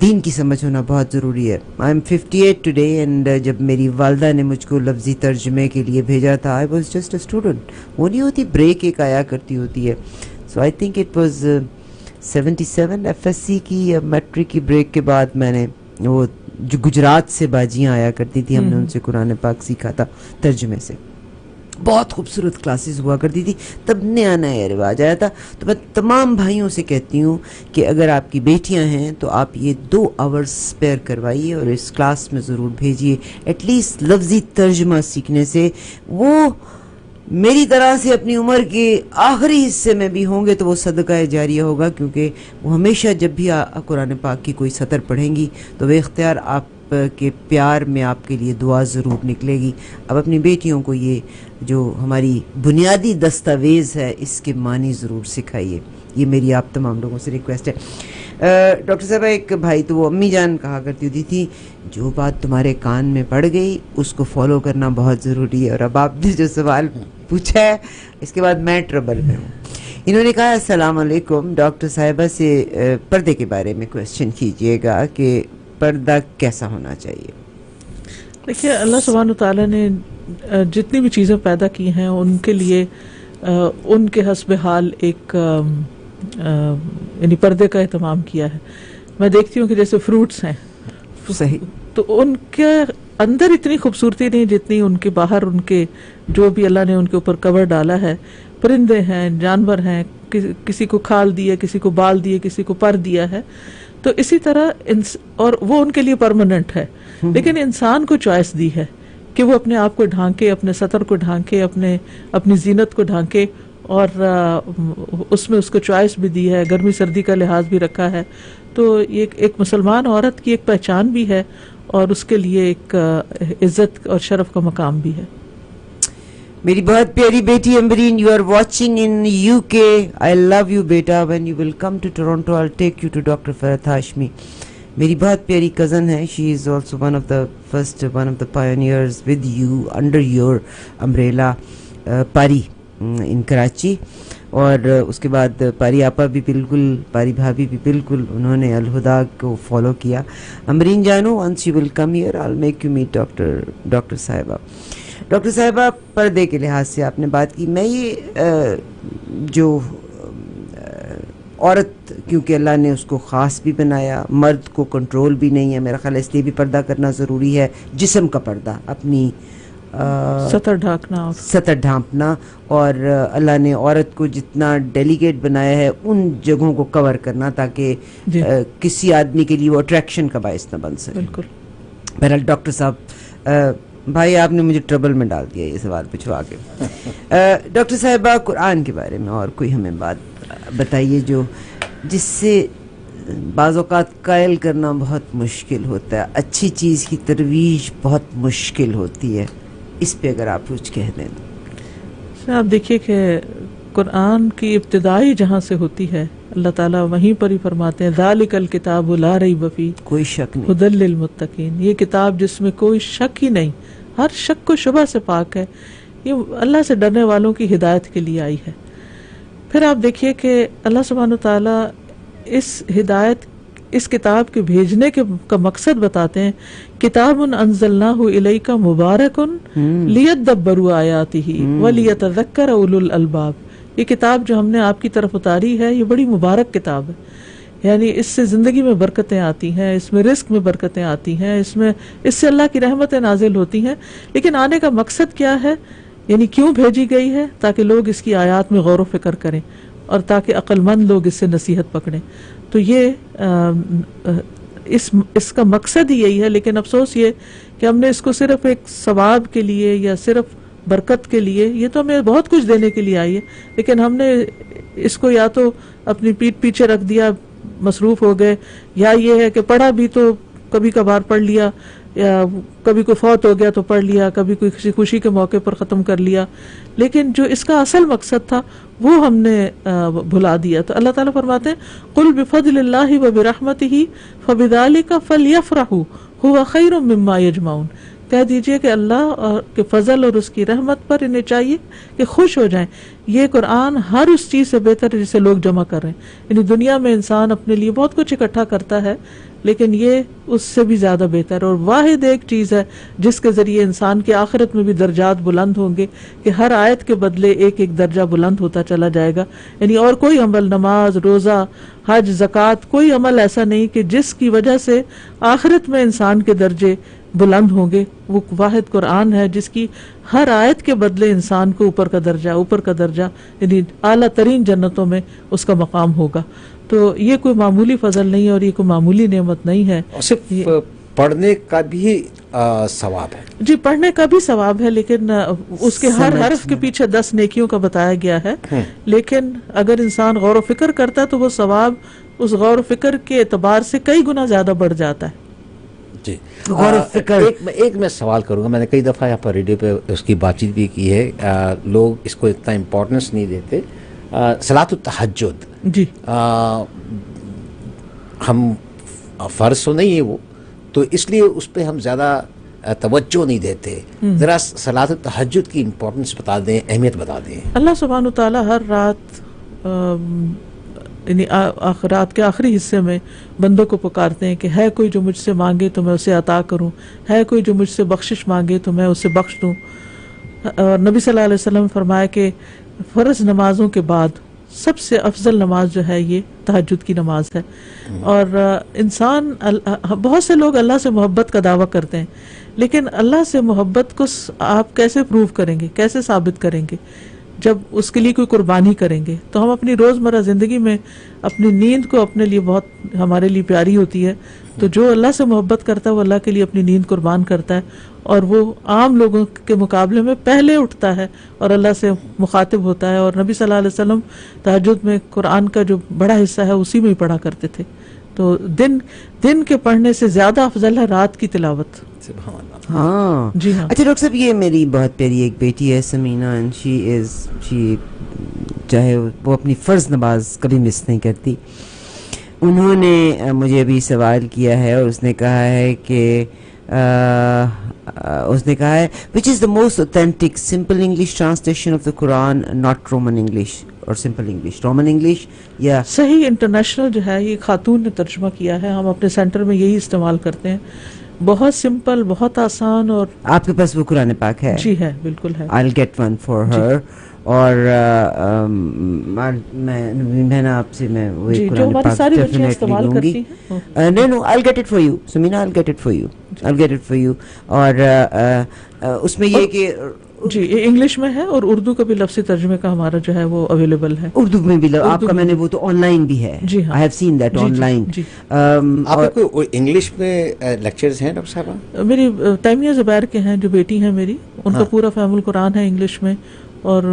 دین کی سمجھ ہونا بہت ضروری ہے. آئی ایم 58 ٹوڈے، اینڈ جب میری والدہ نے مجھ کو لفظی ترجمے کے لیے بھیجا تھا، I was just a student. وہ نہیں ہوتی بریک ایک آیا کرتی ہوتی ہے. So I think it was 77 FSC کی یا میٹرک کی بریک کے بعد میں نے وہ جو گجرات سے باجیاں آیا کرتی تھی، ہم نے ان سے قرآن پاک سیکھا تھا ترجمے سے. بہت خوبصورت کلاسز ہوا کرتی تھی، تب نیا نیا رواج آیا تھا. تو میں تمام بھائیوں سے کہتی ہوں کہ اگر آپ کی بیٹیاں ہیں تو آپ یہ 2 آورز اسپیئر کروائیے اور اس کلاس میں ضرور بھیجیے. ایٹ لیسٹ لفظی ترجمہ سیکھنے سے وہ میری طرح سے اپنی عمر کے آخری حصے میں بھی ہوں گے تو وہ صدقہ جاریہ ہوگا، کیونکہ وہ ہمیشہ جب بھی قرآن پاک کی کوئی سطر پڑھیں گی تو بے اختیار آپ کے پیار میں آپ کے لیے دعا ضرور نکلے گی. اب اپنی بیٹیوں کو یہ جو ہماری بنیادی دستاویز ہے اس کے معنی ضرور سکھائیے. یہ میری آپ تمام لوگوں سے ریکویسٹ ہے. ڈاکٹر صاحب ایک بھائی تو وہ امی جان کہا کرتی ہوتی تھی جو بات تمہارے کان میں پڑ گئی اس کو فالو کرنا بہت ضروری ہے. اور اب آپ نے جو سوال پوچھا ہے اس کے بعد میں ٹربل میں ہوں. انہوں نے کہا السلام علیکم، ڈاکٹر صاحبہ سے پردے کے بارے میں کویسچن کیجیے گا کہ پردہ کیسا ہونا چاہیے. دیکھیے اللہ سبحانہ تعالیٰ نے جتنی بھی چیزیں پیدا کی ہیں ان کے لیے ان کے حسب حال ایک یعنی پردے کا اہتمام کیا ہے. میں دیکھتی ہوں کہ جیسے فروٹس ہیں صحیح، تو ان کے اندر اتنی خوبصورتی نہیں جتنی ان کے باہر ان کے جو بھی اللہ نے ان کے اوپر کور ڈالا ہے. پرندے ہیں، جانور ہیں، کسی کو کھال دیا، کسی کو بال دیے، کسی کو پر دیا ہے. تو اسی طرح اور وہ ان کے لیے پرماننٹ ہے. لیکن انسان کو چوائس دی ہے کہ وہ اپنے آپ کو ڈھانکے، اپنے سطر کو ڈھانکے، اپنی زینت کو ڈھانکے، اور اس میں اس کو چوائس بھی دی ہے، گرمی سردی کا لحاظ بھی رکھا ہے. تو یہ ایک مسلمان عورت کی ایک پہچان بھی ہے اور اس کے لیے ایک عزت اور شرف کا مقام بھی ہے. میری بہت پیاری بیٹی Ambreen, you are watching in UK. I love you بیٹا. When you will come to Toronto I take you to doctor Farhat Hashmi. میری بہت پیاری کزن ہے. She is also one of the pioneers with you under your umbrella پاری in Karachi. اور اس کے بعد پاری آپا بھی بالکل، پاری بھابھی بھی بالکل، انہوں نے الہدا کو فالو کیا. امبرین جانو once you will come here I will make you meet doctor صاحبہ. ڈاکٹر صاحبہ پردے کے لحاظ سے آپ نے بات کی. میں یہ جو عورت کیونکہ اللہ نے اس کو خاص بھی بنایا، مرد کو کنٹرول بھی نہیں ہے میرا خیال ہے، اس لیے بھی پردہ کرنا ضروری ہے. جسم کا پردہ، اپنی سطر ڈھانپنا. اور اللہ نے عورت کو جتنا ڈیلیگیٹ بنایا ہے ان جگہوں کو کور کرنا تاکہ کسی آدمی کے لیے وہ اٹریکشن کا باعث نہ بن سکے. بالکل. بہرحال ڈاکٹر صاحب، بھائی آپ نے مجھے ٹربل میں ڈال دیا یہ سوال پوچھوا کے. ڈاکٹر صاحبہ قرآن کے بارے میں اور کوئی ہمیں بات بتائیے جو جس سے بعض اوقات قائل کرنا بہت مشکل ہوتا ہے، اچھی چیز کی ترویج بہت مشکل ہوتی ہے. اس پہ اگر آپ کچھ کہہ دیں. آپ دیکھیے کہ قرآن کی ابتدائی جہاں سے ہوتی ہے اللہ تعالیٰ وہیں پر ہی فرماتے ہیں ذالک الکتاب لا ریب فیہ، کوئی شک نہیں، ھدی للمتقین. یہ کتاب جس میں کوئی شک ہی نہیں، ہر شک کو شبہ سے پاک ہے، یہ اللہ سے ڈرنے والوں کی ہدایت کے لیے آئی ہے. پھر آپ دیکھیے کہ اللہ سبحانہ تعالیٰ اس کتاب کے بھیجنے کا مقصد بتاتے ہیں. کتاب انزلناہ الیک مبارک لیدبروا آیاتہ ولیتذکر اولو الالباب. یہ کتاب جو ہم نے آپ کی طرف اتاری ہے یہ بڑی مبارک کتاب ہے. یعنی اس سے زندگی میں برکتیں آتی ہیں، اس میں رزق میں برکتیں آتی ہیں، اس سے اللہ کی رحمتیں نازل ہوتی ہیں. لیکن آنے کا مقصد کیا ہے، یعنی کیوں بھیجی گئی ہے؟ تاکہ لوگ اس کی آیات میں غور و فکر کریں اور تاکہ عقل مند لوگ اس سے نصیحت پکڑیں. تو یہ اس کا مقصد ہی یہی ہے. لیکن افسوس یہ کہ ہم نے اس کو صرف ایک ثواب کے لیے یا صرف برکت کے لیے، یہ تو ہمیں بہت کچھ دینے کے لیے آئی ہے، لیکن ہم نے اس کو یا تو اپنی پیٹھ پیچھے رکھ دیا، مصروف ہو گئے، یا یہ ہے کہ پڑھا بھی تو کبھی کبھار پڑھ لیا، یا کبھی کوئی فوت ہو گیا تو پڑھ لیا، کبھی کوئی کسی خوشی کے موقع پر ختم کر لیا. لیکن جو اس کا اصل مقصد تھا وہ ہم نے بھلا دیا. تو اللہ تعالیٰ فرماتے ہیں قل بفضل اللہ وبرحمتہ فبذلک فلیفرحوا ھو خیر مما یجمعون. کہہ دیجئے کہ اللہ کے فضل اور اس کی رحمت پر انہیں چاہیے کہ خوش ہو جائیں. یہ قرآن ہر اس چیز سے بہتر ہے جسے لوگ جمع کر رہے ہیں. یعنی دنیا میں انسان اپنے لیے بہت کچھ اکٹھا کرتا ہے، لیکن یہ اس سے بھی زیادہ بہتر اور واحد ایک چیز ہے جس کے ذریعے انسان کے آخرت میں بھی درجات بلند ہوں گے کہ ہر آیت کے بدلے ایک ایک درجہ بلند ہوتا چلا جائے گا. یعنی اور کوئی عمل، نماز، روزہ، حج، زکوٰۃ، کوئی عمل ایسا نہیں کہ جس کی وجہ سے آخرت میں انسان کے درجے بلند ہوں گے. وہ واحد قرآن ہے جس کی ہر آیت کے بدلے انسان کو اوپر کا درجہ یعنی اعلیٰ ترین جنتوں میں اس کا مقام ہوگا. تو یہ کوئی معمولی فضل نہیں ہے اور یہ کوئی معمولی نعمت نہیں ہے. اور صرف پڑھنے کا بھی ثواب ہے. جی پڑھنے کا بھی ثواب ہے, لیکن اس کے ہر حرف کے پیچھے 10 نیکیوں کا بتایا گیا ہے. لیکن اگر انسان غور و فکر کرتا ہے تو وہ ثواب اس غور و فکر کے اعتبار سے کئی گنا زیادہ بڑھ جاتا ہے. جی غور و فکر. ایک میں سوال کروں گا, میں نے کئی دفعہ یہاں پر ریڈیو پہ اس کی بات چیت بھی کی ہے, لوگ اس کو اتنا امپورٹنس نہیں دیتے. صلاۃ التہجد, جی ہم فرض تو نہیں ہے وہ, تو اس لیے اس پہ ہم زیادہ توجہ نہیں دیتے. ذرا صلاۃ التہجد کی امپورٹنس بتا دیں, اہمیت بتا دیں. اللہ سبحانہ وتعالیٰ ہر رات یعنی رات کے آخری حصے میں بندوں کو پکارتے ہیں کہ ہے کوئی جو مجھ سے مانگے تو میں اسے عطا کروں, ہے کوئی جو مجھ سے بخشش مانگے تو میں اسے بخش دوں. اور نبی صلی اللہ علیہ وسلم نے فرمایا کہ فرض نمازوں کے بعد سب سے افضل نماز جو ہے یہ تہجد کی نماز ہے. اور انسان بہت سے لوگ اللہ سے محبت کا دعویٰ کرتے ہیں, لیکن اللہ سے محبت کو آپ کیسے پروو کریں گے, کیسے ثابت کریں گے جب اس کے لیے کوئی قربانی کریں گے؟ تو ہم اپنی روزمرہ زندگی میں اپنی نیند کو اپنے لیے بہت ہمارے لیے پیاری ہوتی ہے, تو جو اللہ سے محبت کرتا ہے وہ اللہ کے لیے اپنی نیند قربان کرتا ہے, اور وہ عام لوگوں کے مقابلے میں پہلے اٹھتا ہے اور اللہ سے مخاطب ہوتا ہے. اور نبی صلی اللہ علیہ وسلم تہجد میں قرآن کا جو بڑا حصہ ہے اسی میں ہی پڑھا کرتے تھے. تو دن کے پڑھنے سے زیادہ افضل ہے رات کی تلاوت. ہاں جی ہاں. اچھا ڈاکٹر صاحب, یہ میری بہت پیاری ایک بیٹی ہے سمینا, اینڈ شی چاہے وہ اپنی فرض نماز کبھی مس نہیں کرتی. انہوں نے مجھے ابھی سوال کیا ہے اور اس نے کہا ہے کہ which is the most authentic simple English translation of the Quran, not Roman English or simple English, Roman English یا صحیح انٹرنیشنل جو ہے یہ خاتون نے ترجمہ کیا ہے, ہم اپنے سینٹر میں یہی استعمال کرتے ہیں. بہت سمپل, بہت آسان. اور آپ کے پاس وہ قرآن پاک ہے؟ جی ہے, بالکل ہے. I'll get one for her. اور میں نا آپ سے میں وہی قرآن پاک ڈیفینیٹلی لوں گی. No, I'll get it for you, Samina, I'll get it for you. اور اس میں یہ کہ جی انگلش میں ہے اور اردو کا بھی لفظی ترجمے کا ہمارا جو ہے وہ اویلیبل ہے. اردو میں بھی آپ کا میں نے وہ تو آن لائن بھی ہے. جی ہاں, I have seen that on line. آپ کے کوئی انگلش میں لیکچرز ہیں ڈاکٹر صاحبہ؟ میری تیمیہ زبیر کے ہیں جو بیٹی ہیں میری, ان کا پورا فہم القرآن ہے انگلش میں, اور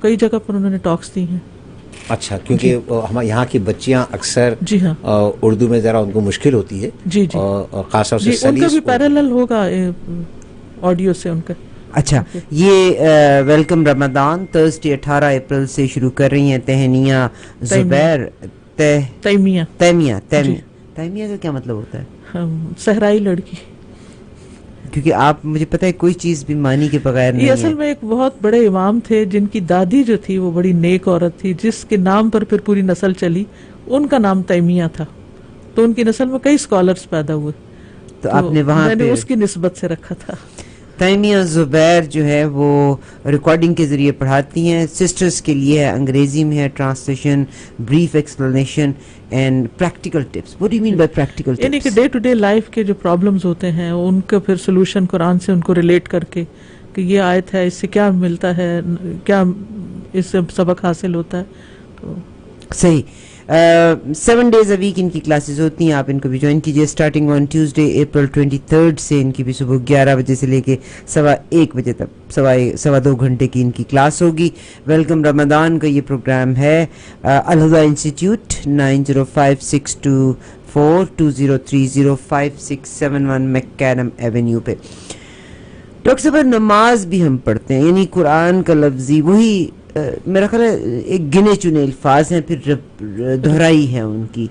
کئی جگہ پر انہوں نے ٹاکس دی ہیں. اچھا, کیونکہ ہمارے یہاں کی بچیاں اکثر جی ہاں اردو میں ذرا ان کو مشکل ہوتی ہے. جی جی, اور خاص طور سے ان کا بھی پیرالل ہوگا آڈیو سے ان کا. اچھا, یہ ویلکم رمضان تھرسڈے 18 اپریل سے شروع کر رہی ہیں تہنیہ زبیر. تیمیہ کا کیا مطلب ہوتا ہے؟ صحرائی لڑکی. کیونکہ آپ مجھے پتہ ہے کوئی چیز بھی معنی کے بغیر نہیں ہے. یہ اصل میں ایک بہت بڑے امام تھے جن کی دادی جو تھی وہ بڑی نیک عورت تھی, جس کے نام پر پھر پوری نسل چلی. ان کا نام تیمیہ تھا, تو ان کی نسل میں کئی اسکالرز پیدا ہوئے, تو آپ نے وہاں میں نے اس کی نسبت سے رکھا تھا. تیمیہ زبیر جو ہے وہ ریکارڈنگ کے ذریعے پڑھاتی ہیں. سسٹرز کے لیے انگریزی میں ہے translation, brief explanation and practical tips. What do you mean by practical tips? یعنی کہ ڈے ٹو ڈے لائف کے جو پرابلمز ہوتے ہیں ان کا پھر سولوشن قرآن سے ان کو ریلیٹ کر کے کہ یہ آیت ہے, اس سے کیا ملتا ہے, کیا اس سے سبق حاصل ہوتا ہے. تو صحیح. 7 days a week ان کی کلاسز ہوتی ہیں, آپ ان کو بھی جوائن کیجیے. اسٹارٹنگ آن ٹیوزڈے April 23 سے ان کی بھی صبح 11 بجے سے لے کے 1:15 بجے تک 2.25 گھنٹے کی ان کی کلاس ہوگی. ویلکم رمضان کا یہ پروگرام ہے الہدا انسٹیٹیوٹ 90562420305671 میکیڈم ایونیو پہ. ڈاکٹر صاحب, نماز بھی ہم پڑھتے ہیں, یعنی قرآن کا لفظی وہی میرا خیال ہے ایک گنے چنے الفاظ ہیں, پھر دہرائی ہے ان کی.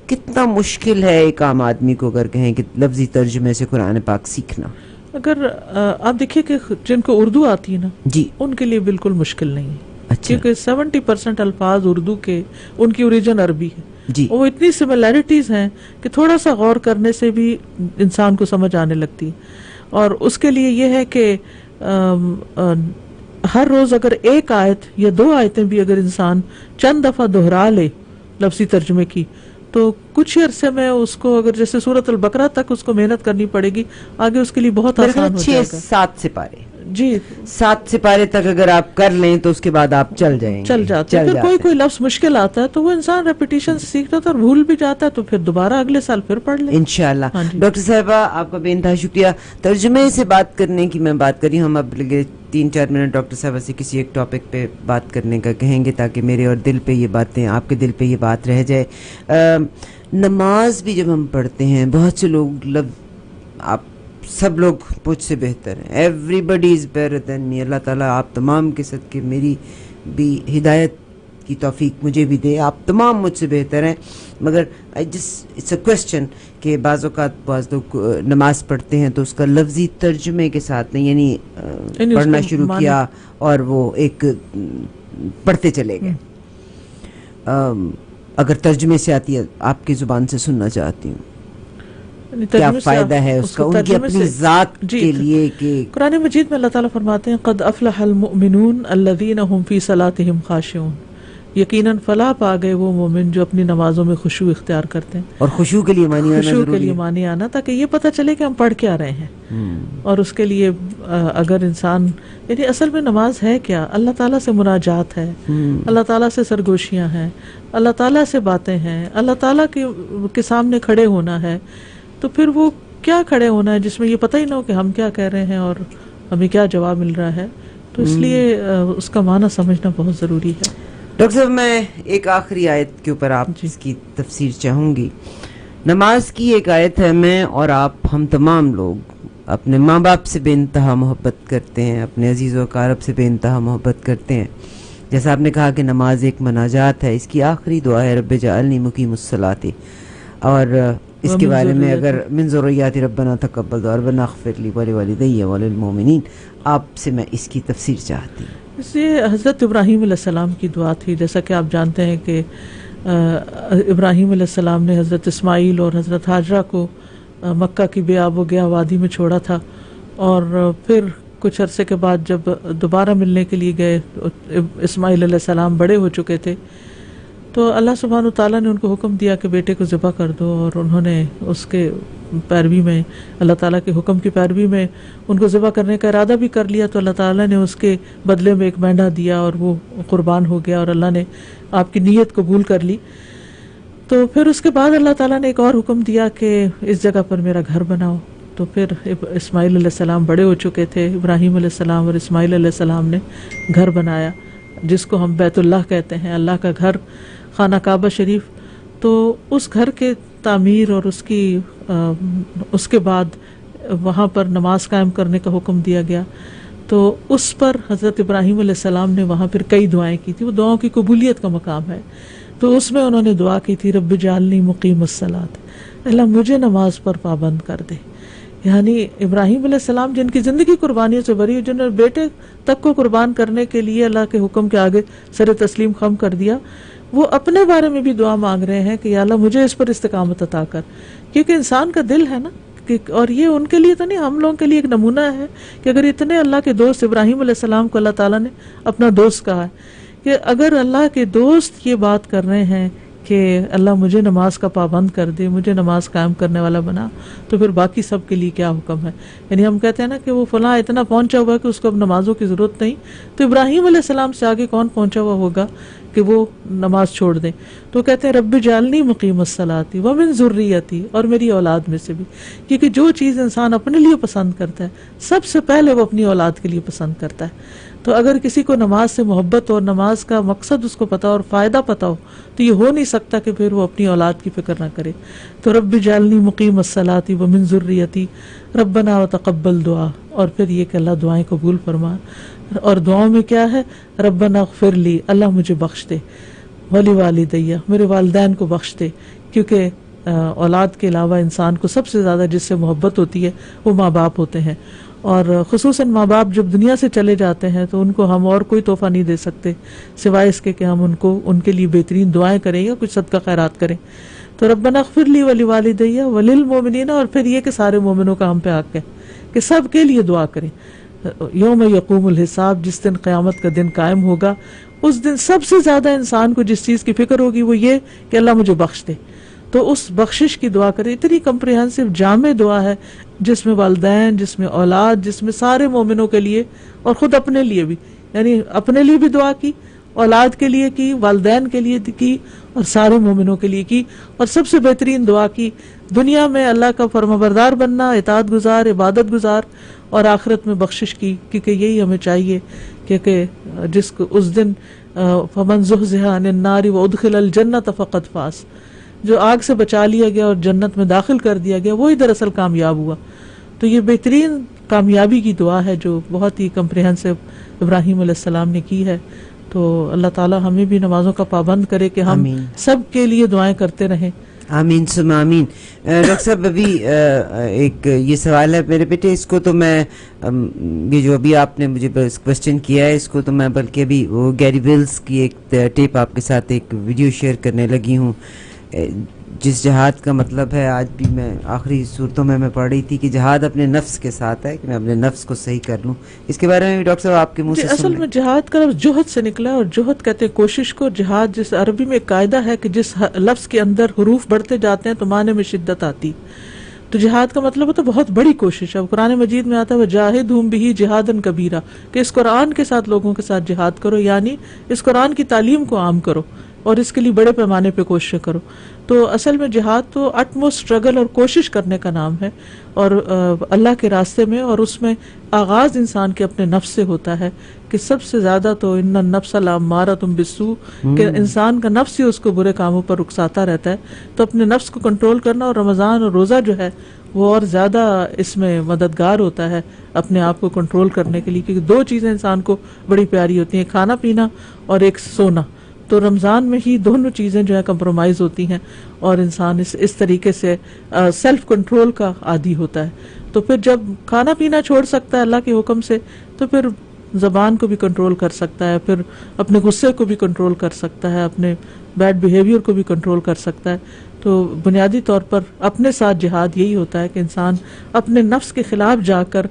کتنا مشکل ہے ایک عام آدمی کو اگر کہیں کہ لفظی ترجمے سے قرآن پاک سیکھنا؟ اگر آپ دیکھیے کہ جن کو اردو آتی ہے نا جی, ان کے لیے بالکل مشکل نہیں ہے. اچھا, کیونکہ 70% الفاظ اردو کے ان کی اوریجن عربی ہے. جی, وہ اتنی سملیرٹیز ہیں کہ تھوڑا سا غور کرنے سے بھی انسان کو سمجھ آنے لگتی ہے. اور اس کے لیے یہ ہے کہ ہر روز اگر ایک آیت یا 2 آیتیں بھی اگر انسان چند دفعہ دہرا لے لفظی ترجمے کی, تو کچھ ہی عرصے میں اس کو اگر جیسے سورۃ البقرہ تک اس کو محنت کرنی پڑے گی، آگے اس کے لیے بہت آسان ہو جائے گا. 6-7 سپارے، جی 7 سپارے تک اگر آپ کر لیں تو اس کے بعد آپ چل جائیں گے، چل جاتے ہیں. پھر کوئی لفظ مشکل آتا ہے تو وہ انسان ریپیٹیشن سے سیکھتا ہے اور بھول بھی جاتا ہے، تو پھر دوبارہ اگلے سال پھر پڑھ لیں انشاءاللہ. ہاں جی. ڈاکٹر صاحبہ آپ کا بے انتہا شکریہ. ترجمے سے بات کرنے کی میں بات کری ہوں، ہم اب لگے 3-4 منٹ ڈاکٹر صاحبہ سے کسی ایک ٹاپک پہ بات کرنے کا کہیں گے تاکہ میرے اور دل پہ یہ باتیں، آپ کے دل پہ یہ بات رہ جائے. نماز بھی جب ہم پڑھتے ہیں، بہت سے لوگ آپ سب لوگ مجھ سے بہتر ہیں، every body is better than می. اللہ تعالیٰ آپ تمام کے صدقے میری بھی ہدایت کی توفیق مجھے بھی دے. آپ تمام مجھ سے بہتر ہیں، مگر اٹس اے کوسچن کہ بعض اوقات بعض لوگ نماز پڑھتے ہیں تو اس کا لفظی ترجمے کے ساتھ نہیں، یعنی پڑھنا شروع کیا اور وہ ایک پڑھتے چلے گئے. اگر ترجمے سے آتی ہے آپ کی زبان سے سننا چاہتی ہوں کیا فائدہ ہے اس کا ان کی اپنی ذات کے لیے. کہ قرآن مجید میں اللہ تعالیٰ فرماتے ہیں قد افلح المؤمنون الذین هم فی صلاتهم خاشعون، یقیناً فلاح پا گئے وہ مومن جو اپنی نمازوں میں خشوع اختیار کرتے ہیں. اور خشوع کے لیے مانی آنا خشوع ضروری کے لیے ہے، مانی آنا، تاکہ یہ پتہ چلے کہ ہم پڑھ کیا رہے ہیں. اور اس کے لیے اگر انسان، یعنی اصل میں نماز ہے کیا؟ اللہ تعالیٰ سے مناجات ہے، اللہ تعالیٰ سے سرگوشیاں ہیں، اللہ تعالیٰ سے باتیں ہیں، اللہ تعالیٰ کے سامنے کھڑے ہونا ہے. تو پھر وہ کیا کھڑے ہونا ہے جس میں یہ پتہ ہی نہ ہو کہ ہم کیا کہہ رہے ہیں اور ہمیں کیا جواب مل رہا ہے. تو اس لیے اس کا معنی سمجھنا بہت ضروری ہے. ڈاکٹر صاحب میں ایک آخری آیت کے اوپر آپ اس کی تفسیر چاہوں گی. نماز کی ایک آیت ہے، میں اور آپ، ہم تمام لوگ اپنے ماں باپ سے بے انتہا محبت کرتے ہیں، اپنے عزیز و اقارب سے بے انتہا محبت کرتے ہیں. جیسا آپ نے کہا کہ نماز ایک مناجات ہے، اس کی آخری دعا ہے رب جعلنی مقیم الصلاۃ. اور اس کے بارے میں اگر من ذریاتی ربنا تقبل دعا ربنا اغفر لی ولوالدی وللمؤمنین، آپ سے میں اس کی تفسیر چاہتی ہوں. یہ حضرت ابراہیم علیہ السلام کی دعا تھی. جیسا کہ آپ جانتے ہیں کہ ابراہیم علیہ السلام نے حضرت اسماعیل اور حضرت ہاجرہ کو مکہ کی بے آب و گیا وادی میں چھوڑا تھا، اور پھر کچھ عرصے کے بعد جب دوبارہ ملنے کے لیے گئے، اسماعیل علیہ السلام بڑے ہو چکے تھے، تو اللہ سبحانہ تعالیٰ نے ان کو حکم دیا کہ بیٹے کو ذبح کر دو، اور انہوں نے اس کے پیروی میں، اللہ تعالیٰ کے حکم کی پیروی میں ان کو ذبح کرنے کا ارادہ بھی کر لیا. تو اللہ تعالیٰ نے اس کے بدلے میں ایک مینڈا دیا اور وہ قربان ہو گیا، اور اللہ نے آپ کی نیت قبول کر لی. تو پھر اس کے بعد اللہ تعالیٰ نے ایک اور حکم دیا کہ اس جگہ پر میرا گھر بناؤ. تو پھر اسماعیل علیہ السلام بڑے ہو چکے تھے، ابراہیم علیہ السلام اور اسماعیل علیہ السلام نے گھر بنایا جس کو ہم بیت اللہ کہتے ہیں، اللہ کا گھر، خانہ کعبہ شریف. تو اس گھر کے تعمیر اور اس کے بعد وہاں پر نماز قائم کرنے کا حکم دیا گیا. تو اس پر حضرت ابراہیم علیہ السلام نے وہاں پھر کئی دعائیں کی تھی. وہ دعاؤں کی قبولیت کا مقام ہے. تو اس میں انہوں نے دعا کی تھی رب جعلنی مقیم الصلاۃ، اللہ مجھے نماز پر پابند کر دے. یعنی ابراہیم علیہ السلام جن کی زندگی قربانیوں سے بھری، جنہوں نے بیٹے تک کو قربان کرنے کے لیے اللہ کے حکم کے آگے سر تسلیم خم کر دیا، وہ اپنے بارے میں بھی دعا مانگ رہے ہیں کہ یا اللہ مجھے اس پر استقامت عطا کر. کیونکہ انسان کا دل ہے نا، اور یہ ان کے لیے تو نہیں، ہم لوگوں کے لیے ایک نمونہ ہے کہ اگر اتنے اللہ کے دوست ابراہیم علیہ السلام کو اللہ تعالیٰ نے اپنا دوست کہا ہے، کہ اگر اللہ کے دوست یہ بات کر رہے ہیں کہ اللہ مجھے نماز کا پابند کر دے، مجھے نماز قائم کرنے والا بنا، تو پھر باقی سب کے لیے کیا حکم ہے. یعنی ہم کہتے ہیں نا کہ وہ فلاں اتنا پہنچا ہوا ہے کہ اس کو اب نمازوں کی ضرورت نہیں، تو ابراہیم علیہ السلام سے آگے کون پہنچا ہوا ہوگا کہ وہ نماز چھوڑ دیں. تو کہتے ہیں رب جعلنی مقیم الصلاۃ ومن ذریتی، اور میری اولاد میں سے بھی. کیونکہ جو چیز انسان اپنے لیے پسند کرتا ہے سب سے پہلے وہ اپنی اولاد کے لیے پسند کرتا ہے. تو اگر کسی کو نماز سے محبت اور نماز کا مقصد اس کو پتا اور فائدہ پتا ہو تو یہ ہو نہیں سکتا کہ پھر وہ اپنی اولاد کی فکر نہ کرے. تو رب جعلنی مقیم الصلاۃ ومن ذریتی ربنا وتقبل دعا. اور پھر یہ کہ اللہ دعائیں قبول فرما. اور دعاؤں میں کیا ہے؟ ربنا اغفر لی، اللہ مجھے بخش دے، ولی والدیہ، میرے والدین کو بخش دے. کیونکہ اولاد کے علاوہ انسان کو سب سے زیادہ جس سے محبت ہوتی ہے وہ ماں باپ ہوتے ہیں. اور خصوصاً ماں باپ جب دنیا سے چلے جاتے ہیں تو ان کو ہم اور کوئی تحفہ نہیں دے سکتے سوائے اس کے کہ ہم ان کے لیے بہترین دعائیں کریں یا کچھ صدقہ خیرات کریں. تو ربنا اغفر لی ولی والدیہ وللمؤمنین، اور پھر یہ کہ سارے مومنوں کا ہم پہ حق ہے کہ سب کے لیے دعا کریں. یوم یقوم الحساب، جس دن قیامت کا دن قائم ہوگا، اس دن سب سے زیادہ انسان کو جس چیز کی فکر ہوگی وہ یہ کہ اللہ مجھے بخش دے. تو اس بخشش کی دعا کرے. اتنی کمپریہنسو جامع دعا ہے جس میں والدین، جس میں اولاد، جس میں سارے مومنوں کے لیے اور خود اپنے لیے بھی، یعنی اپنے لیے بھی دعا کی، اولاد کے لیے کی، والدین کے لیے کی اور سارے مومنوں کے لیے کی. اور سب سے بہترین دعا کی دنیا میں اللہ کا فرمانبردار بننا، اطاعت گزار، عبادت گزار، اور آخرت میں بخشش کی، کیونکہ یہی ہمیں چاہیے کہ جس کو اس دن فمن زحزح عن النار وادخل الجنۃ فقد فاز، جو آگ سے بچا لیا گیا اور جنت میں داخل کر دیا گیا وہی دراصل کامیاب ہوا. تو یہ بہترین کامیابی کی دعا ہے جو بہت ہی کمپریہنسو ابراہیم علیہ السلام نے کی ہے. تو اللہ تعالی ہمیں بھی نمازوں کا پابند کرے کہ ہم سب کے لیے دعائیں کرتے رہیں. آمین ثم آمین. ڈاکٹر صاحب ابھی ایک یہ سوال ہے میرے بیٹے، اس کو تو میں یہ جو ابھی آپ نے مجھے کوشچن کیا ہے اس کو تو میں بلکہ ابھی وہ گیری ویلز کی ایک ٹیپ آپ کے ساتھ ایک ویڈیو شیئر کرنے لگی ہوں. جس جہاد کا مطلب ہے، آج بھی میں آخری صورتوں میں پڑھ رہی تھی کہ جہاد اپنے نفس کے ساتھ ہے، کہ میں اپنے نفس کو صحیح کر لوں. اس کے بارے میں بھی ڈاکٹر صاحب آپ کے منہ سے اصل میں جہاد کا لفظ جہد سے نکلا ہے، اور جہد کہتے ہیں کوشش کو. جہاد جس عربی میں ایک قاعدہ ہے کہ جس لفظ کے اندر حروف بڑھتے جاتے ہیں تو معنی میں شدت آتی. تو جہاد کا مطلب ہوتا ہے بہت بڑی کوشش. اب قرآن مجید میں آتا ہے وجاہدہم بہ جہادا کبیرا، کہ اس قرآن کے ساتھ لوگوں کے ساتھ جہاد کرو، یعنی اس قرآن کی تعلیم کو عام کرو اور اس کے لیے بڑے پیمانے پہ کوششیں کرو. تو اصل میں جہاد تو اٹموسٹ اسٹرگل اور کوشش کرنے کا نام ہے، اور اللہ کے راستے میں، اور اس میں آغاز انسان کے اپنے نفس سے ہوتا ہے کہ سب سے زیادہ تو ان النفس لامارۃ بالسوء، کہ انسان کا نفس ہی اس کو برے کاموں پر رکساتا رہتا ہے. تو اپنے نفس کو کنٹرول کرنا، اور رمضان اور روزہ جو ہے وہ اور زیادہ اس میں مددگار ہوتا ہے اپنے آپ کو کنٹرول کرنے کے لیے، کیونکہ دو چیزیں انسان کو بڑی پیاری ہوتی ہیں، کھانا پینا اور ایک سونا. تو رمضان میں ہی دونوں چیزیں جو ہے کمپرومائز ہوتی ہیں اور انسان اس طریقے سے سیلف کنٹرول کا عادی ہوتا ہے. تو پھر جب کھانا پینا چھوڑ سکتا ہے اللہ کے حکم سے، تو پھر زبان کو بھی کنٹرول کر سکتا ہے، پھر اپنے غصے کو بھی کنٹرول کر سکتا ہے، اپنے بیڈ بیہیویئر کو بھی کنٹرول کر سکتا ہے. تو بنیادی طور پر اپنے ساتھ جہاد یہی ہوتا ہے کہ انسان اپنے نفس کے خلاف جا کر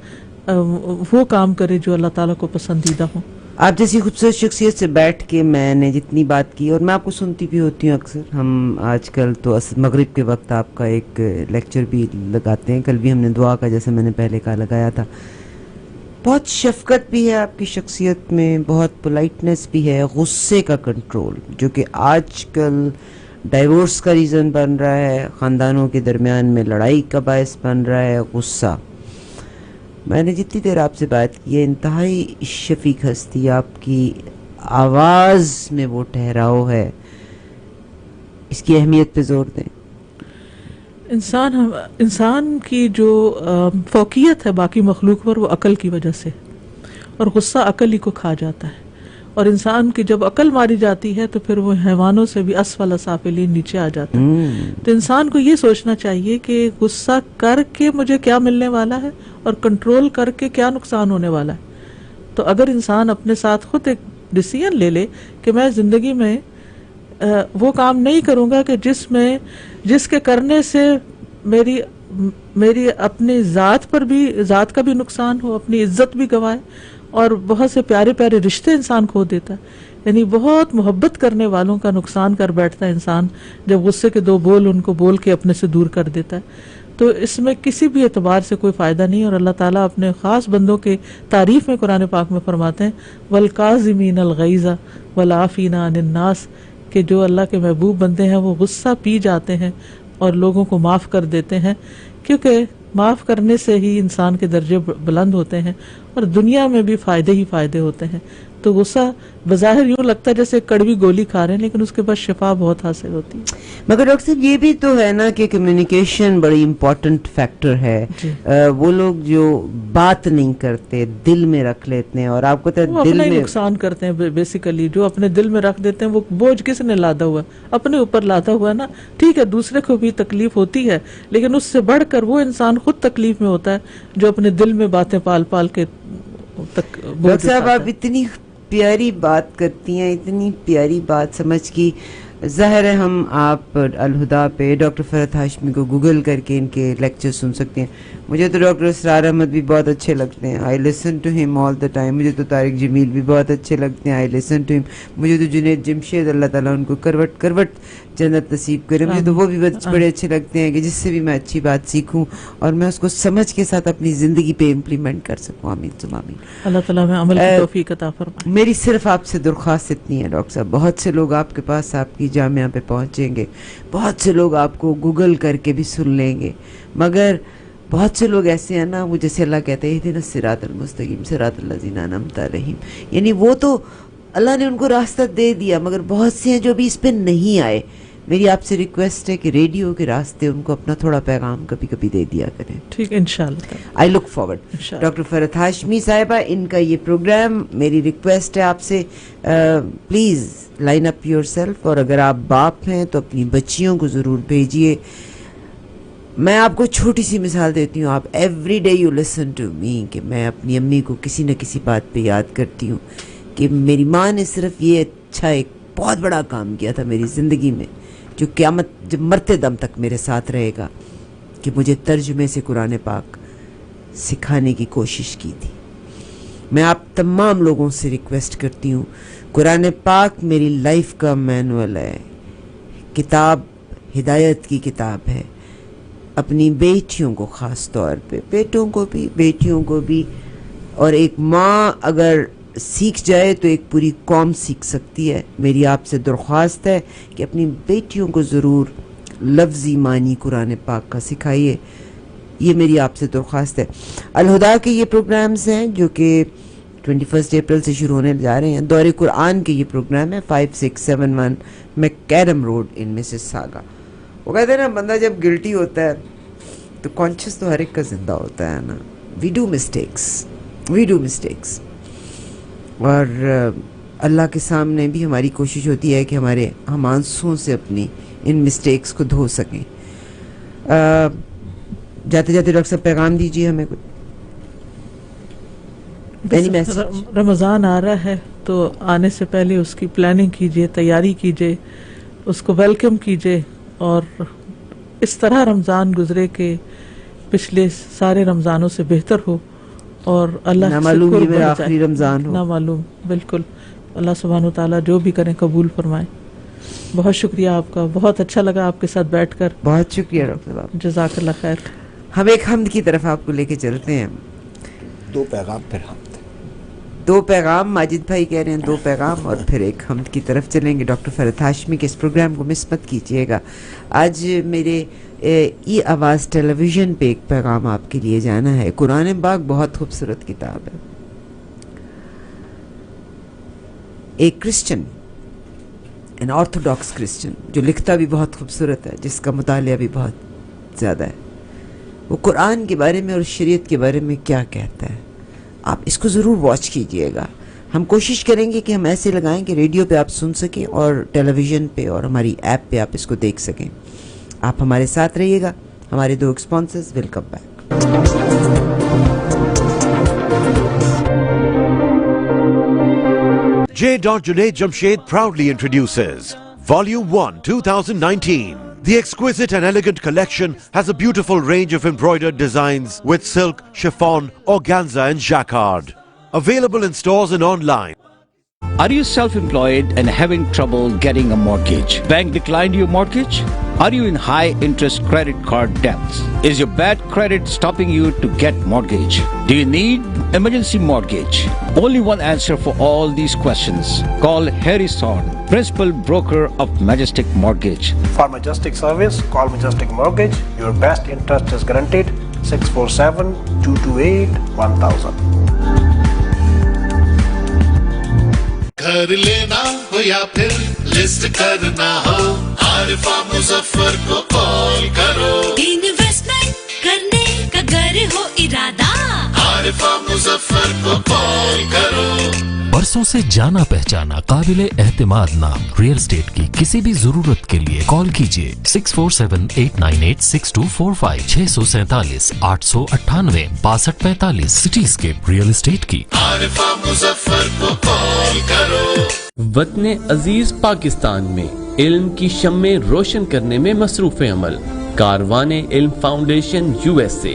وہ کام کرے جو اللہ تعالیٰ کو پسندیدہ ہوں. آپ جیسی خوبصورت شخصیت سے بیٹھ کے میں نے جتنی بات کی، اور میں آپ کو سنتی بھی ہوتی ہوں اکثر، ہم آج کل تو مغرب کے وقت آپ کا ایک لیکچر بھی لگاتے ہیں، کل بھی ہم نے دعا کا جیسے میں نے پہلے کہا لگایا تھا. بہت شفقت بھی ہے آپ کی شخصیت میں، بہت پولائٹنس بھی ہے، غصے کا کنٹرول جو کہ آج کل ڈائیورس کا ریزن بن رہا ہے، خاندانوں کے درمیان میں لڑائی کا باعث بن رہا ہے غصہ. میں نے جتنی دیر آپ سے بات کی ہے، انتہائی شفیق ہستی، آپ کی آواز میں وہ ٹھہراؤ ہے، اس کی اہمیت پہ زور دیں. انسان کی جو فوقیت ہے باقی مخلوق پر وہ عقل کی وجہ سے، اور غصہ عقل ہی کو کھا جاتا ہے. اور انسان کی جب عقل ماری جاتی ہے تو پھر وہ حیوانوں سے بھی اسفل سافلین نیچے آ جاتا ہے. تو انسان کو یہ سوچنا چاہیے کہ غصہ کر کے مجھے کیا ملنے والا ہے اور کنٹرول کر کے کیا نقصان ہونے والا ہے. تو اگر انسان اپنے ساتھ خود ایک ڈیسیژن لے لے کہ میں زندگی میں وہ کام نہیں کروں گا کہ جس کے کرنے سے میری اپنی ذات کا بھی نقصان ہو، اپنی عزت بھی گوائے، اور بہت سے پیارے پیارے رشتے انسان کھو دیتا ہے. یعنی بہت محبت کرنے والوں کا نقصان کر بیٹھتا ہے انسان جب غصے کے دو بول ان کو بول کے اپنے سے دور کر دیتا ہے. تو اس میں کسی بھی اعتبار سے کوئی فائدہ نہیں. اور اللہ تعالیٰ اپنے خاص بندوں کے تعریف میں قرآن پاک میں فرماتے ہیں والکاظمین الغیظ والعافین عن الناس، کہ جو اللہ کے محبوب بندے ہیں وہ غصہ پی جاتے ہیں اور لوگوں کو معاف کر دیتے ہیں، کیونکہ معاف کرنے سے ہی انسان کے درجے بلند ہوتے ہیں اور دنیا میں بھی فائدے ہی فائدے ہوتے ہیں. تو غصہ بظاہر یوں لگتا ہے جیسے کڑوی گولی کھا رہے ہیں، لیکن اس کے بعد شفا بہت حاصل ہوتی ہے. مگر ڈاکٹر صاحب یہ بھی تو ہے نا کہ کمیونیکیشن بڑی امپورٹنٹ فیکٹر ہے. وہ لوگ جو بات نہیں کرتے دل میں رکھ لیتے ہیں، اور آپ کو دل میں نقصان کرتے ہیں. بیسیکلی جو اپنے دل میں رکھ دیتے ہیں وہ بوجھ کس نے لادا ہوا؟ اپنے اوپر لادا ہوا نا. ٹھیک ہے دوسرے کو بھی تکلیف ہوتی ہے، لیکن اس سے بڑھ کر وہ انسان خود تکلیف میں ہوتا ہے جو اپنے دل میں باتیں پال پال کے. ڈاکٹر صاحب آپ اتنی پیاری بات کرتی ہیں، اتنی پیاری بات سمجھ کی. ظاہر ہے ہم آپ الہدا پہ ڈاکٹر فرحت ہاشمی کو گوگل کر کے ان کے لیکچر سن سکتے ہیں. مجھے تو ڈاکٹر اسرار احمد بھی بہت اچھے لگتے ہیں, آئی لسن ٹو ہم آل دا ٹائم. مجھے تو طارق جمیل بھی بہت اچھے لگتے ہیں, آئی لسن ٹو ہم. مجھے تو جنید جمشید, اللہ تعالیٰ ان کو کروٹ کروٹ جنت نصیب کرے, مجھے تو وہ بھی بڑے اچھے لگتے ہیں کہ جس سے بھی میں اچھی بات سیکھوں اور میں اس کو سمجھ کے ساتھ اپنی زندگی پہ امپلیمنٹ کر سکوں. آمین ثم آمین. اللہ تعالیٰ میں عمل کی توفیق عطا فرمائے. میری صرف آپ سے درخواست اتنی ہے ڈاکٹر صاحب, بہت سے لوگ آپ کے پاس آپ کی جامعہ پہ پہنچیں گے, بہت سے لوگ آپ کو گوگل کر کے بھی سن لیں گے, مگر بہت سے لوگ ایسے ہیں نا, وہ جیسے اللہ کہتے ہیں اہدنا الصراط المستقیم صراط الذین انعمت علیہم, یعنی وہ تو اللہ نے ان کو راستہ دے دیا, مگر بہت سے ہیں جو بھی اس پہ نہیں آئے. میری آپ سے ریکویسٹ ہے کہ ریڈیو کے راستے ان کو اپنا تھوڑا پیغام کبھی کبھی دے دیا کریں. ٹھیک, انشاءاللہ. آئی look forward. Doctor Farhat Hashmi صاحبہ, ان کا یہ پروگرام, میری ریکویسٹ ہے آپ سے, please line up your self, اور اگر آپ باپ ہیں تو اپنی بچیوں کو ضرور بھیجیے. میں آپ کو چھوٹی سی مثال دیتی ہوں, آپ every day you listen to me, کہ میں اپنی امی کو کسی نہ کسی بات پہ یاد کرتی ہوں کہ میری ماں نے صرف یہ اچھا ایک بہت بڑا کام کیا تھا میری زندگی میں, جو قیامت جب مرتے دم تک میرے ساتھ رہے گا, کہ مجھے ترجمے سے قرآن پاک سکھانے کی کوشش کی تھی. میں آپ تمام لوگوں سے ریکویسٹ کرتی ہوں, قرآن پاک میری لائف کا مینول ہے, کتاب ہدایت کی کتاب ہے. اپنی بیٹیوں کو خاص طور پہ, بیٹوں کو بھی, بیٹیوں کو بھی, اور ایک ماں اگر سیکھ جائے تو ایک پوری قوم سیکھ سکتی ہے. میری آپ سے درخواست ہے کہ اپنی بیٹیوں کو ضرور لفظی معنی قرآن پاک کا سکھائیے, یہ میری آپ سے درخواست ہے. الہدا کے یہ پروگرامز ہیں جو کہ 21 اپریل سے شروع ہونے جا رہے ہیں. دور قرآن کے یہ پروگرام ہے 5671 میکیڈم روڈ ان مسیساگا. وہ کہتے ہیں نا, بندہ جب گلٹی ہوتا ہے تو کانشیس تو ہر ایک کا زندہ ہوتا ہے نا. وی ڈو مسٹیکس, اور اللہ کے سامنے بھی ہماری کوشش ہوتی ہے کہ ہم آنسوؤں سے اپنی ان مسٹیکس کو دھو سکیں. جاتے جاتے ڈاکٹر صاحب پیغام دیجیے ہمیں کچھ. رمضان آ رہا ہے تو آنے سے پہلے اس کی پلاننگ کیجیے, تیاری کیجیے, اس کو ویلکم کیجیے, اور اس طرح رمضان گزرے کہ پچھلے سارے رمضانوں سے بہتر ہو, اور اللہ نہ معلوم یہ میرا آخری رمضان ہو, نہ معلوم. بالکل, اللہ سبحانہ وتعالیٰ جو بھی کریں قبول فرمائے. بہت شکریہ آپ کا, بہت اچھا لگا آپ کے ساتھ بیٹھ کر. بہت شکریہ ڈاکٹر صاحب, جزاک اللہ خیر. ہم ایک حمد کی طرف آپ کو لے کے چلتے ہیں. 2 پیغام پھر حمد. 2 پیغام, ماجد بھائی کہہ رہے ہیں 2 پیغام, اور پھر ایک حمد کی طرف چلیں گے. ڈاکٹر فرحت ہاشمی کے اس پروگرام کو مس مت کیجیے گا. آج میرے ای آواز ٹیلی ویژن پہ ایک پیغام آپ کے لیے جانا ہے. قرآن پاک بہت خوبصورت کتاب ہے. ایک کرسچن, این آرتھوڈاکس کرسچن, جو لکھتا بھی بہت خوبصورت ہے, جس کا مطالعہ بھی بہت زیادہ ہے, وہ قرآن کے بارے میں اور شریعت کے بارے میں کیا کہتا ہے. آپ اس کو ضرور واچ کیجئے گا. ہم کوشش کریں گے کہ ہم ایسے لگائیں کہ ریڈیو پہ آپ سن سکیں اور ٹیلی ویژن پہ اور ہماری ایپ پہ آپ اس کو دیکھ سکیں. آپ ہمارے ساتھ رہیے گا. ہمارے 2 sponsors, welcome back. J. Junaid Jamshed proudly introduces Volume 1 2019. The exquisite and elegant collection has a beautiful range of embroidered designs with silk, chiffon, organza and jacquard. Available in stores and online. Are you self-employed and having trouble getting a mortgage? Bank declined your mortgage? Are you in high interest credit card debts? Is your bad credit stopping you to get mortgage? Do you need emergency mortgage? Only one answer for all these questions. Call Harry Thorne, principal broker of Majestic Mortgage. For Majestic service, call Majestic Mortgage. Your best interest is guaranteed. 647-228-1000. گھر لینا ہو یا پھر list کرنا ہو, عارفہ مظفر کو کال کرو. Investment کرنے کا گر ہو ارادہ, عارفہ مظفر کو کال کرو. برسوں سے جانا پہچانا قابل اعتماد نام ریئل اسٹیٹ کی کسی بھی ضرورت کے لیے کال کیجیے 6478986245 647-898-6245 سٹی اسکیپ ریئل اسٹیٹ کی. عارفہ مظفر کو کال کرو. وطن عزیز پاکستان میں علم کی شمع روشن کرنے میں مصروف عمل کاروان علم foundation USA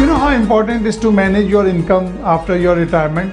You know how important it is to manage your income after your retirement?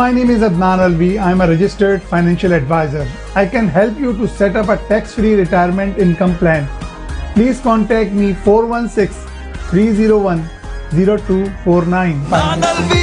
My name is Adnan Alvi. I am a registered financial advisor. I can help you to set up a tax-free retirement income plan. Please contact me 416-301-0249. Adnan Alvi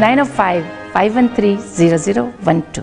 905-513-0012।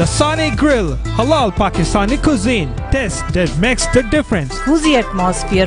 Lasani Grill, halal Pakistani cuisine. Taste that makes the difference. Cozy atmosphere,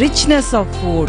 richness of food.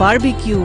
barbecue,